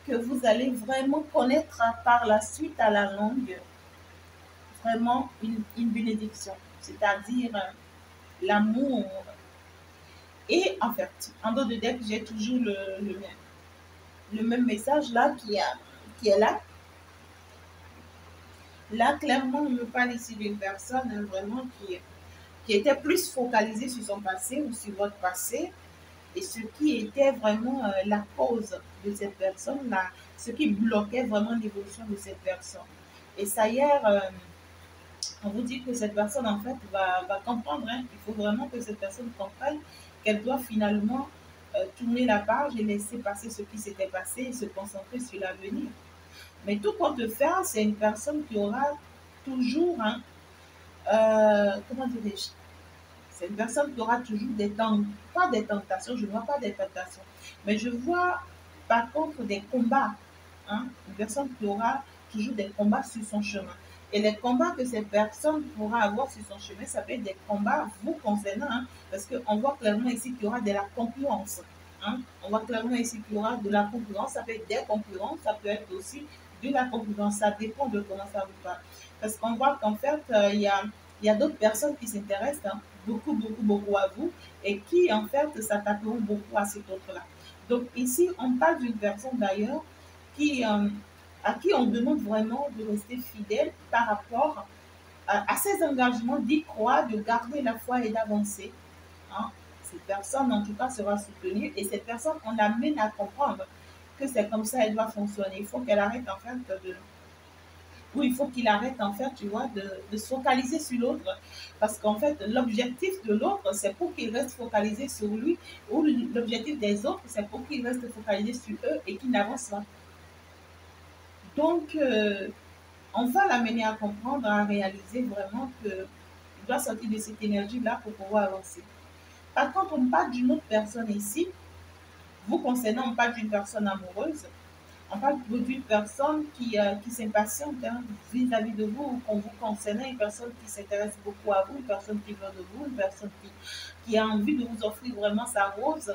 S1: que vous allez vraiment connaître par la suite à la longue vraiment une bénédiction, c'est-à-dire l'amour. Et en fait, en dos de deck, j'ai toujours le même message là qui est là. Là, clairement, on me parle ici d'une personne hein, vraiment qui était plus focalisée sur son passé ou sur votre passé et ce qui était vraiment la cause de cette personne-là, ce qui bloquait vraiment l'évolution de cette personne. Et ça hier, on vous dit que cette personne, en fait, va comprendre. Hein. Il faut vraiment que cette personne comprenne qu'elle doit finalement tourner la page et laisser passer ce qui s'était passé et se concentrer sur l'avenir. Mais tout compte faire, c'est une personne qui aura toujours, hein, comment dirais-je, c'est une personne qui aura toujours pas des tentations, je ne vois pas des tentations, mais je vois par contre des combats. Hein, une personne qui aura toujours des combats sur son chemin. Et les combats que cette personne pourra avoir sur son chemin, ça peut être des combats vous concernant, hein, parce qu'on voit clairement ici qu'il y aura de la concurrence. Hein. On voit clairement ici qu'il y aura de la concurrence, ça peut être des concurrences, ça peut être aussi de la concurrence, ça dépend de comment ça vous parle. Parce qu'on voit qu'en fait, il y a d'autres personnes qui s'intéressent hein, beaucoup à vous et qui en fait s'attaqueront beaucoup à cet autre-là. Donc ici, on parle d'une personne d'ailleurs qui, à qui on demande vraiment de rester fidèle par rapport à ses engagements, d'y croire, de garder la foi et d'avancer. Hein. Cette personne, en tout cas, sera soutenue et cette personne, on l'amène à comprendre que c'est comme ça elle doit fonctionner. Il faut qu'elle arrête en fait ou il faut qu'il arrête en fait, tu vois, de se focaliser sur l'autre. Parce qu'en fait, l'objectif de l'autre, c'est pour qu'il reste focalisé sur lui, ou l'objectif des autres, c'est pour qu'il reste focalisé sur eux et qu'il n'avance pas. Donc, on va l'amener à comprendre, à réaliser vraiment qu'il doit sortir de cette énergie-là pour pouvoir avancer. Par contre, on parle d'une autre personne ici. Vous concernant, on parle d'une personne amoureuse. On parle d'une personne qui s'impatiente hein, vis-à-vis de vous, ou qu'on vous concernant, une personne qui s'intéresse beaucoup à vous, une personne qui veut de vous, une personne qui a envie de vous offrir vraiment sa rose.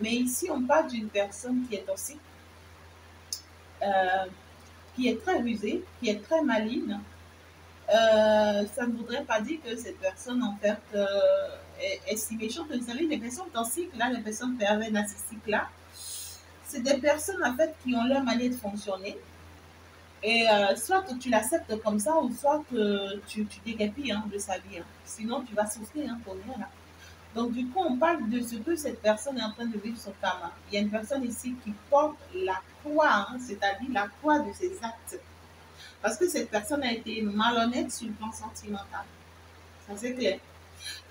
S1: Mais ici, on parle d'une personne qui est aussi qui est très rusée, qui est très maligne. Ça ne voudrait pas dire que cette personne, en fait, est si méchante. Vous savez, les personnes toxiques, là, les personnes pervers narcissiques, là, c'est des personnes, en fait, qui ont leur manière de fonctionner. Et soit que tu l'acceptes comme ça, ou soit que tu déguerpis de sa vie, hein. Sinon, tu vas souffrir pour rien là. Donc, du coup, on parle de ce que cette personne est en train de vivre son karma. Il y a une personne ici qui porte la croix, hein, c'est-à-dire la croix de ses actes. Parce que cette personne a été malhonnête sur le plan sentimental. Ça, c'est clair.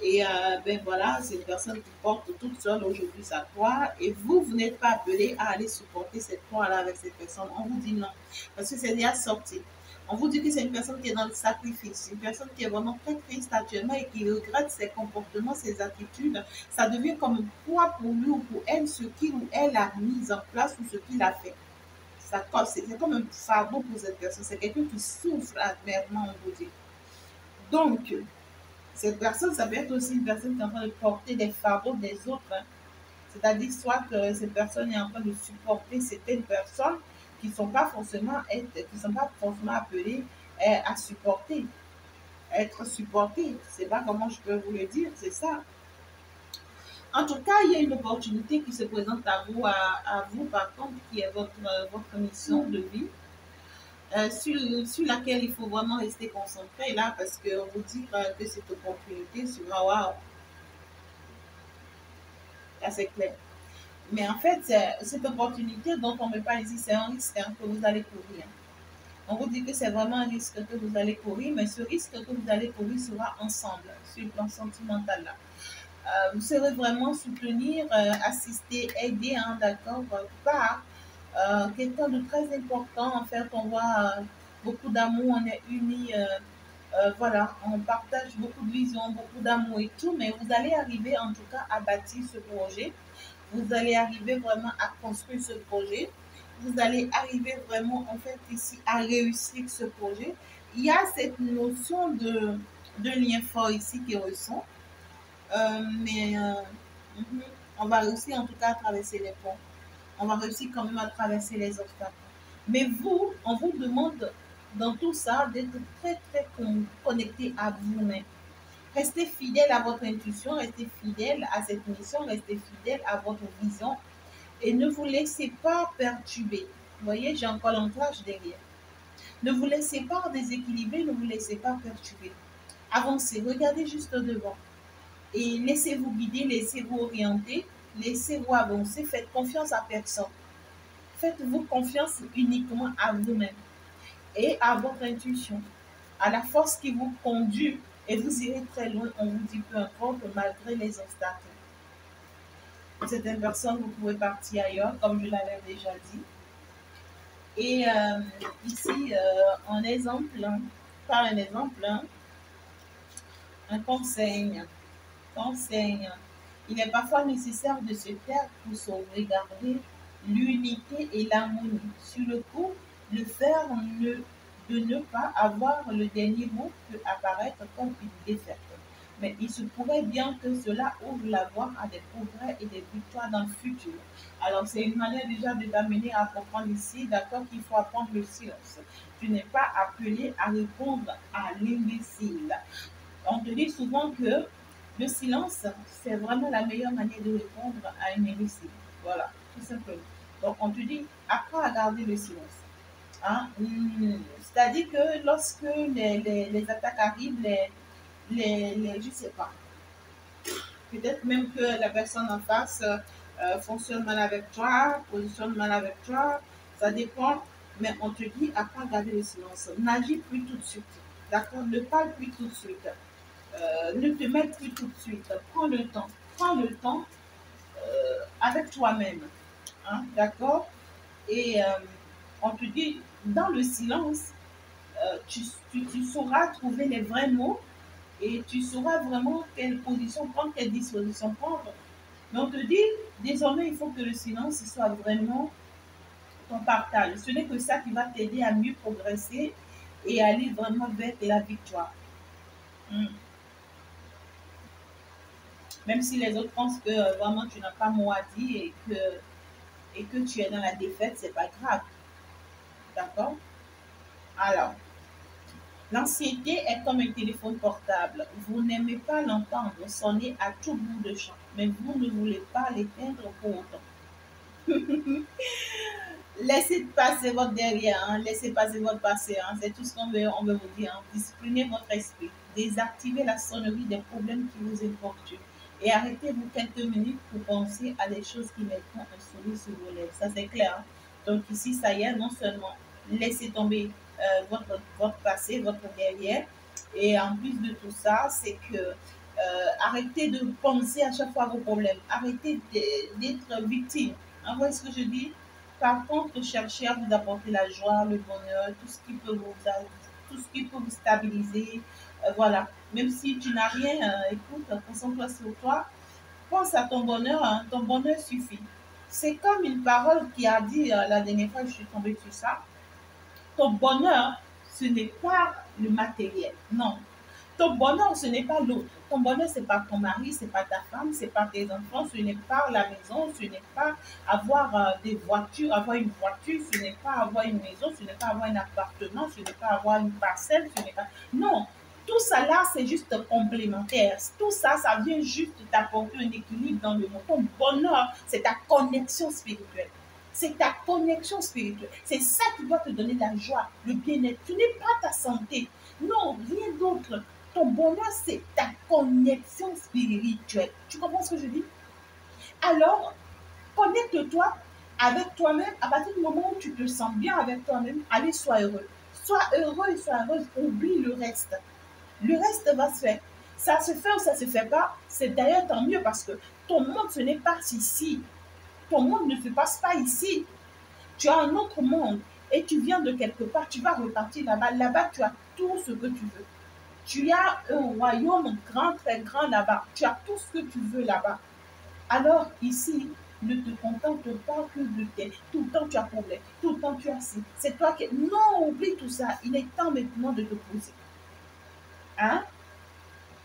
S1: Et ben voilà, c'est une personne qui porte toute seule aujourd'hui sa croix. Et vous, vous n'êtes pas appelé à aller supporter cette croix-là avec cette personne. On vous dit non. Parce que c'est déjà sorti. On vous dit que c'est une personne qui est dans le sacrifice, une personne qui est vraiment très triste actuellement et qui regrette ses comportements, ses attitudes. Ça devient comme un poids pour lui ou pour elle, ce qu'il ou elle a mis en place ou ce qu'il a fait. C'est comme un fardeau pour cette personne. C'est quelqu'un qui souffre amèrement, on vous dit. Donc, cette personne, ça peut être aussi une personne qui est en train de porter des fardeaux des autres, hein. C'est-à-dire soit que cette personne est en train de supporter certaines personnes qui ne sont pas forcément appelées à supporter, à être supportées. Je ne sais pas comment je peux vous le dire, c'est ça. En tout cas, il y a une opportunité qui se présente à vous par contre, qui est votre mission de vie, sur laquelle il faut vraiment rester concentré là, parce qu'on vous dit que cette opportunité sera waouh, là c'est clair. Mais en fait, cette opportunité dont on me parle ici, c'est un risque que vous allez courir. On vous dit que c'est vraiment un risque que vous allez courir, mais ce risque que vous allez courir sera ensemble, sur le plan sentimental là. Vous serez vraiment soutenir, assister, aider, hein, d'accord, par quelqu'un de très important. En fait, on voit beaucoup d'amour, on est unis, voilà, on partage beaucoup de visions, beaucoup d'amour et tout, mais vous allez arriver en tout cas à bâtir ce projet. Vous allez arriver vraiment à construire ce projet. Vous allez arriver vraiment, en fait, ici, à réussir ce projet. Il y a cette notion de lien fort ici qui ressent. Mais mhm, on va réussir en tout cas à traverser les ponts. On va réussir quand même à traverser les obstacles. Mais vous, on vous demande dans tout ça d'être très, très connecté à vous-même. Restez fidèle à votre intuition, restez fidèle à cette mission, restez fidèle à votre vision et ne vous laissez pas perturber. Vous voyez, j'ai encore l'ancrage derrière. Ne vous laissez pas déséquilibrer, ne vous laissez pas perturber. Avancez, regardez juste devant et laissez-vous guider, laissez-vous orienter, laissez-vous avancer. Faites confiance à personne. Faites-vous confiance uniquement à vous-même et à votre intuition, à la force qui vous conduit et vous irez très loin. On vous dit peu importe, malgré les obstacles. Pour certaines personnes, vous pouvez partir ailleurs, comme je l'avais déjà dit. Et ici, un exemple, hein, pas un exemple, hein, un conseil. Conseil. Il est parfois nécessaire de se taire pour sauvegarder l'unité et l'harmonie. Sur le coup, le faire de ne pas avoir le dernier mot peut apparaître comme une défaite. Mais il se pourrait bien que cela ouvre la voie à des progrès et des victoires dans le futur. Alors, c'est une manière déjà de t'amener à comprendre ici, d'accord, qu'il faut apprendre le silence. Tu n'es pas appelé à répondre à l'imbécile. On te dit souvent que le silence, c'est vraiment la meilleure manière de répondre à une imbécile. Voilà, tout simplement. Donc, on te dit, apprends à garder le silence. Hein? C'est-à-dire que lorsque les attaques arrivent, je ne sais pas, peut-être même que la personne en face fonctionne mal avec toi, positionne mal avec toi, ça dépend. Mais on te dit, apprends à garder le silence. N'agis plus tout de suite. D'accord? Ne parle plus tout de suite. Ne te mets plus tout de suite. Prends le temps. Prends le temps avec toi-même. Hein, d'accord? Et on te dit, dans le silence, tu sauras trouver les vrais mots et tu sauras vraiment quelle position prendre, quelle disposition prendre. Mais on te dit, désormais, il faut que le silence soit vraiment ton partage. Ce n'est que ça qui va t'aider à mieux progresser et aller vraiment vers la victoire. Mm. Même si les autres pensent que vraiment tu n'as pas mot à dire et que tu es dans la défaite, c'est pas grave. D'accord? Alors, l'anxiété est comme un téléphone portable. Vous n'aimez pas l'entendre sonner à tout bout de champ, mais vous ne voulez pas l'éteindre pour autant. Laissez passer votre derrière, hein, laissez passer votre passé. Hein, c'est tout ce on veut vous dire. Hein. Disciplinez votre esprit. Désactivez la sonnerie des problèmes qui vous importunent. Et arrêtez-vous quelques minutes pour penser à des choses qui mettront un sourire sur vos lèvres. Ça, c'est clair. Hein. Donc ici, ça y est, non seulement laissez tomber votre passé, votre derrière. Et en plus de tout ça, c'est que arrêtez de penser à chaque fois à vos problèmes. Arrêtez d'être victime. Hein, vous voyez ce que je dis? Par contre, cherchez à vous apporter la joie, le bonheur, tout ce qui peut vous stabiliser. Voilà. Même si tu n'as rien, écoute, concentre-toi sur toi. Pense à ton bonheur, hein, ton bonheur suffit. C'est comme une parole qui a dit la dernière fois, je suis tombée sur ça. Ton bonheur, ce n'est pas le matériel. Non, ton bonheur, ce n'est pas l'autre. Ton bonheur, ce n'est pas ton mari, ce n'est pas ta femme, ce n'est pas tes enfants, ce n'est pas la maison, ce n'est pas avoir des voitures, avoir une voiture, ce n'est pas avoir une maison, ce n'est pas avoir un appartement, ce n'est pas avoir une parcelle, ce n'est pas... Non, tout ça là, c'est juste complémentaire. Tout ça, ça vient juste t'apporter un équilibre dans le monde. Ton bonheur, c'est ta connexion spirituelle. C'est ta connexion spirituelle. C'est ça qui doit te donner la joie, le bien-être. Tu n'es pas ta santé. Non, rien d'autre. Ton bonheur, c'est ta connexion spirituelle. Tu comprends ce que je dis? Alors, connecte-toi avec toi-même à partir du moment où tu te sens bien avec toi-même. Allez, sois heureux. Sois heureux et sois heureuse. Oublie le reste. Le reste va se faire. Ça se fait ou ça se fait pas. C'est d'ailleurs tant mieux parce que ton monde, ce n'est pas ici. Ton monde ne se passe pas ici. Tu as un autre monde et tu viens de quelque part. Tu vas repartir là-bas. Là-bas, tu as tout ce que tu veux. Tu as un royaume grand, très grand là-bas. Tu as tout ce que tu veux là-bas. Alors ici, ne te contente pas que de tes. Tout le temps tu as problème. Tout le temps tu as ci. C'est toi qui... Non, oublie tout ça. Il est temps maintenant de te poser. Hein?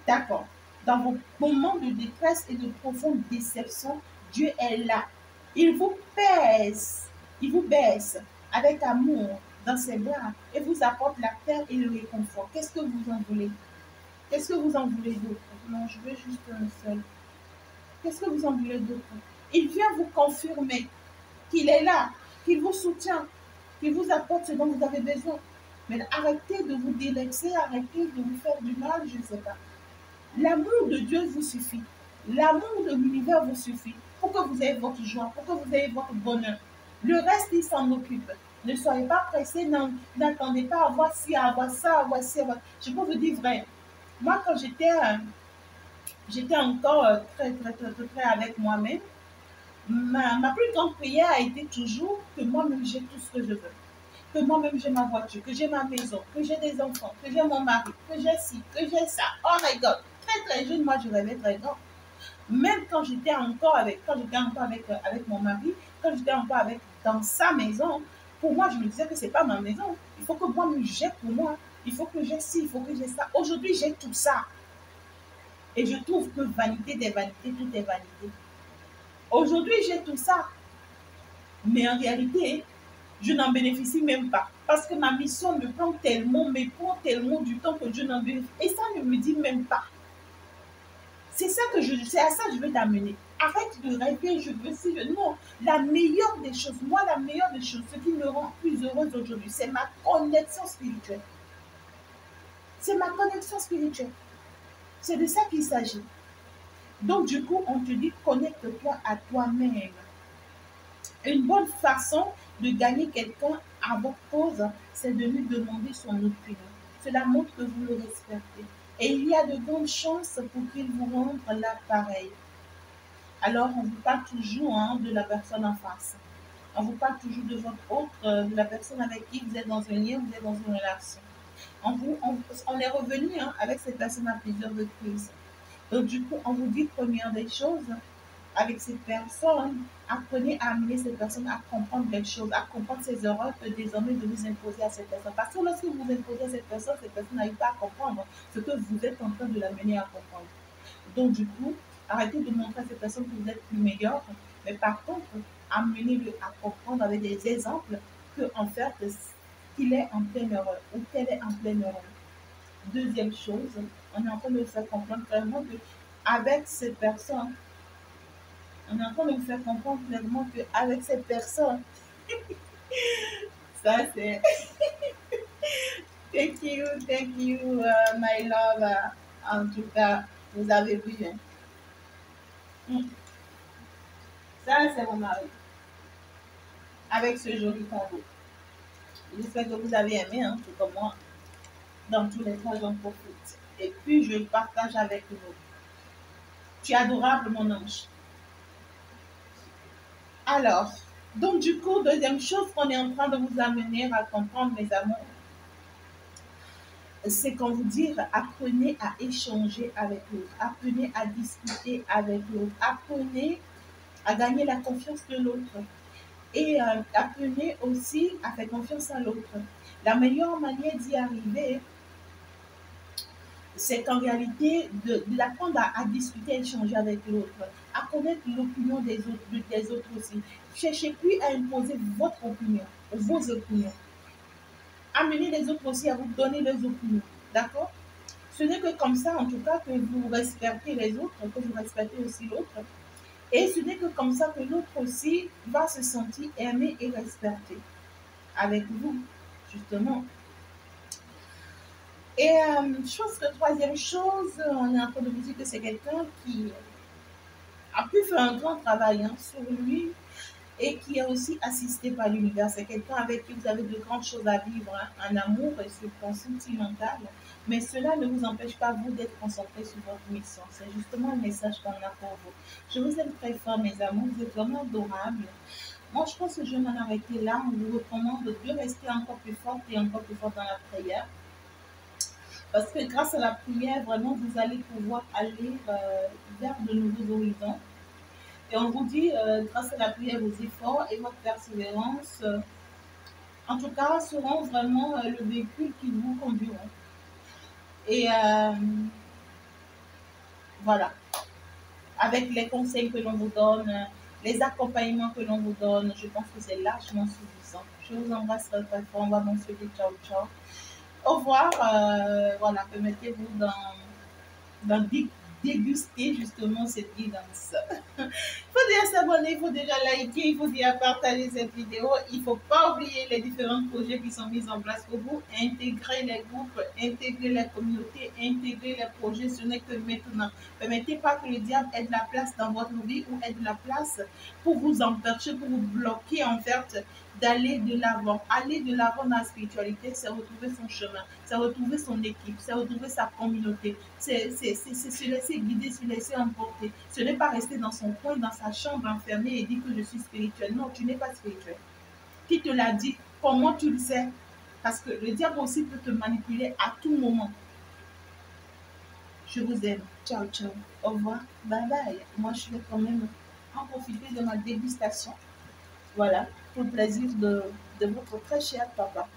S1: D'accord. Dans vos moments de détresse et de profonde déception, Dieu est là. Il vous pèse. Il vous baisse avec amour dans ses bras et vous apporte la paix et le réconfort. Qu'est-ce que vous en voulez? Qu'est-ce que vous en voulez d'autre? Non, je veux juste un seul. Qu'est-ce que vous en voulez d'autre? Il vient vous confirmer qu'il est là, qu'il vous soutient, qu'il vous apporte ce dont vous avez besoin. Mais arrêtez de vous délaisser, arrêtez de vous faire du mal, je ne sais pas. L'amour de Dieu vous suffit. L'amour de l'univers vous suffit pour que vous ayez votre joie, pour que vous ayez votre bonheur. Le reste, il s'en occupe. Ne soyez pas pressés, n'attendez pas à avoir ci, à avoir ça, à avoir ci. Je peux vous dire vrai. Moi, quand j'étais encore très avec moi-même, ma plus grande prière a été toujours que moi-même j'ai tout ce que je veux. Que moi-même j'ai ma voiture, que j'ai ma maison, que j'ai des enfants, que j'ai mon mari, que j'ai ci, que j'ai ça. Oh my God! Très jeune, moi je rêvais très grand. Même quand j'étais encore avec mon mari, quand j'étais encore dans sa maison, pour moi je me disais que c'est pas ma maison. Il faut que moi-même j'ai pour moi. Il faut que j'ai ci, il faut que j'ai ça. Aujourd'hui j'ai tout ça. Et je trouve que vanité des vanités, tout est vanité. Aujourd'hui, j'ai tout ça. Mais en réalité, je n'en bénéficie même pas. Parce que ma mission me prend tellement du temps que je n'en bénéficie. Et ça ne me dit même pas. C'est à ça que je veux t'amener. Arrête de rêver, je veux si je... Non, la meilleure des choses, ce qui me rend plus heureuse aujourd'hui, c'est ma connexion spirituelle. C'est ma connexion spirituelle. C'est de ça qu'il s'agit. Donc, du coup, on te dit, connecte-toi à toi-même. Une bonne façon de gagner quelqu'un à votre cause, c'est de lui demander son opinion. Cela montre que vous le respectez. Et il y a de grandes chances pour qu'il vous rende l'appareil. Alors, on vous parle toujours de la personne en face. On vous parle toujours de votre autre, de la personne avec qui vous êtes dans un lien, vous êtes dans une relation. On est revenu avec cette personne à plusieurs reprises. Donc, du coup, on vous dit première des choses, avec cette personne, apprenez à amener cette personne à comprendre les choses, à comprendre ses erreurs que désormais de vous imposer à cette personne. Parce que lorsque vous imposez à cette personne n'arrive pas à comprendre ce que vous êtes en train de l'amener à comprendre. Donc, du coup, arrêtez de montrer à cette personne que vous êtes plus médiocre, mais par contre, amenez-le à comprendre avec des exemples que, en fait, qu'il est en pleine erreur ou qu'elle est en pleine erreur. Deuxième chose, on est en train de faire comprendre clairement que avec cette personne, on est en train de me faire comprendre clairement qu'avec cette personne, Ça, c'est. Thank you, my love. En tout cas, vous avez vu. Hein. Mm. Ça, c'est mon mari. Avec ce joli combo. J'espère que vous avez aimé, hein, tout comme moi. Dans tous les cas, j'en profite. Et puis, je le partage avec vous. Tu es adorable, mon ange. Alors, donc du coup, deuxième chose qu'on est en train de vous amener à comprendre, mes amours, c'est qu'on vous dit, apprenez à échanger avec l'autre, apprenez à discuter avec l'autre, apprenez à gagner la confiance de l'autre et apprenez aussi à faire confiance à l'autre. La meilleure manière d'y arriver, c'est qu'en réalité, d'apprendre à discuter, à échanger avec l'autre, à connaître l'opinion des autres aussi. Cherchez plus à imposer votre opinion, vos opinions. Amenez les autres aussi à vous donner leurs opinions. D'accord? Ce n'est que comme ça, en tout cas, que vous respectez les autres, que vous respectez aussi l'autre. Et ce n'est que comme ça que l'autre aussi va se sentir aimé et respecté avec vous, justement. Et je pense que troisième chose, on est en train de vous dire que c'est quelqu'un qui a pu faire un grand travail hein, sur lui et qui est aussi assisté par l'univers. C'est quelqu'un avec qui vous avez de grandes choses à vivre, hein, un amour et sur le plan sentimental. Mais cela ne vous empêche pas, vous, d'être concentré sur votre mission. C'est justement le message qu'on a pour vous. Je vous aime très fort, mes amours. Vous êtes vraiment adorables. Moi, je pense que je vais m'en arrêter là. On vous recommande de rester encore plus forte et encore plus forte dans la prière. Parce que grâce à la prière, vraiment, vous allez pouvoir aller vers de nouveaux horizons. Et on vous dit, grâce à la prière, vos efforts et votre persévérance, en tout cas, seront vraiment le véhicule qui vous conduiront. Et voilà, avec les conseils que l'on vous donne, les accompagnements que l'on vous donne, je pense que c'est largement suffisant. Je vous embrasse très très fort. On va vous souhaiter ciao ciao. Au revoir. Voilà, permettez-vous d'en déguster justement cette guidance. Il faut déjà s'abonner, il faut déjà liker, il faut déjà partager cette vidéo. Il ne faut pas oublier les différents projets qui sont mis en place pour vous. Intégrer les groupes, intégrer les communautés, intégrer les projets, ce n'est que maintenant. Ne permettez pas que le diable ait de la place dans votre vie ou ait de la place pour vous empêcher, pour vous bloquer en fait d'aller de l'avant. Aller de l'avant dans la spiritualité, c'est retrouver son chemin, c'est retrouver son équipe, c'est retrouver sa communauté, c'est se laisser guider, se laisser emporter. Ce n'est pas rester dans son coin, dans sa chambre enfermée et dire que je suis spirituel. Non, tu n'es pas spirituel. Qui te l'a dit? Comment tu le sais? Parce que le diable aussi peut te manipuler à tout moment. Je vous aime. Ciao, ciao. Au revoir. Bye bye. Moi, je vais quand même en profiter de ma dégustation. Voilà, pour le plaisir de votre très cher papa.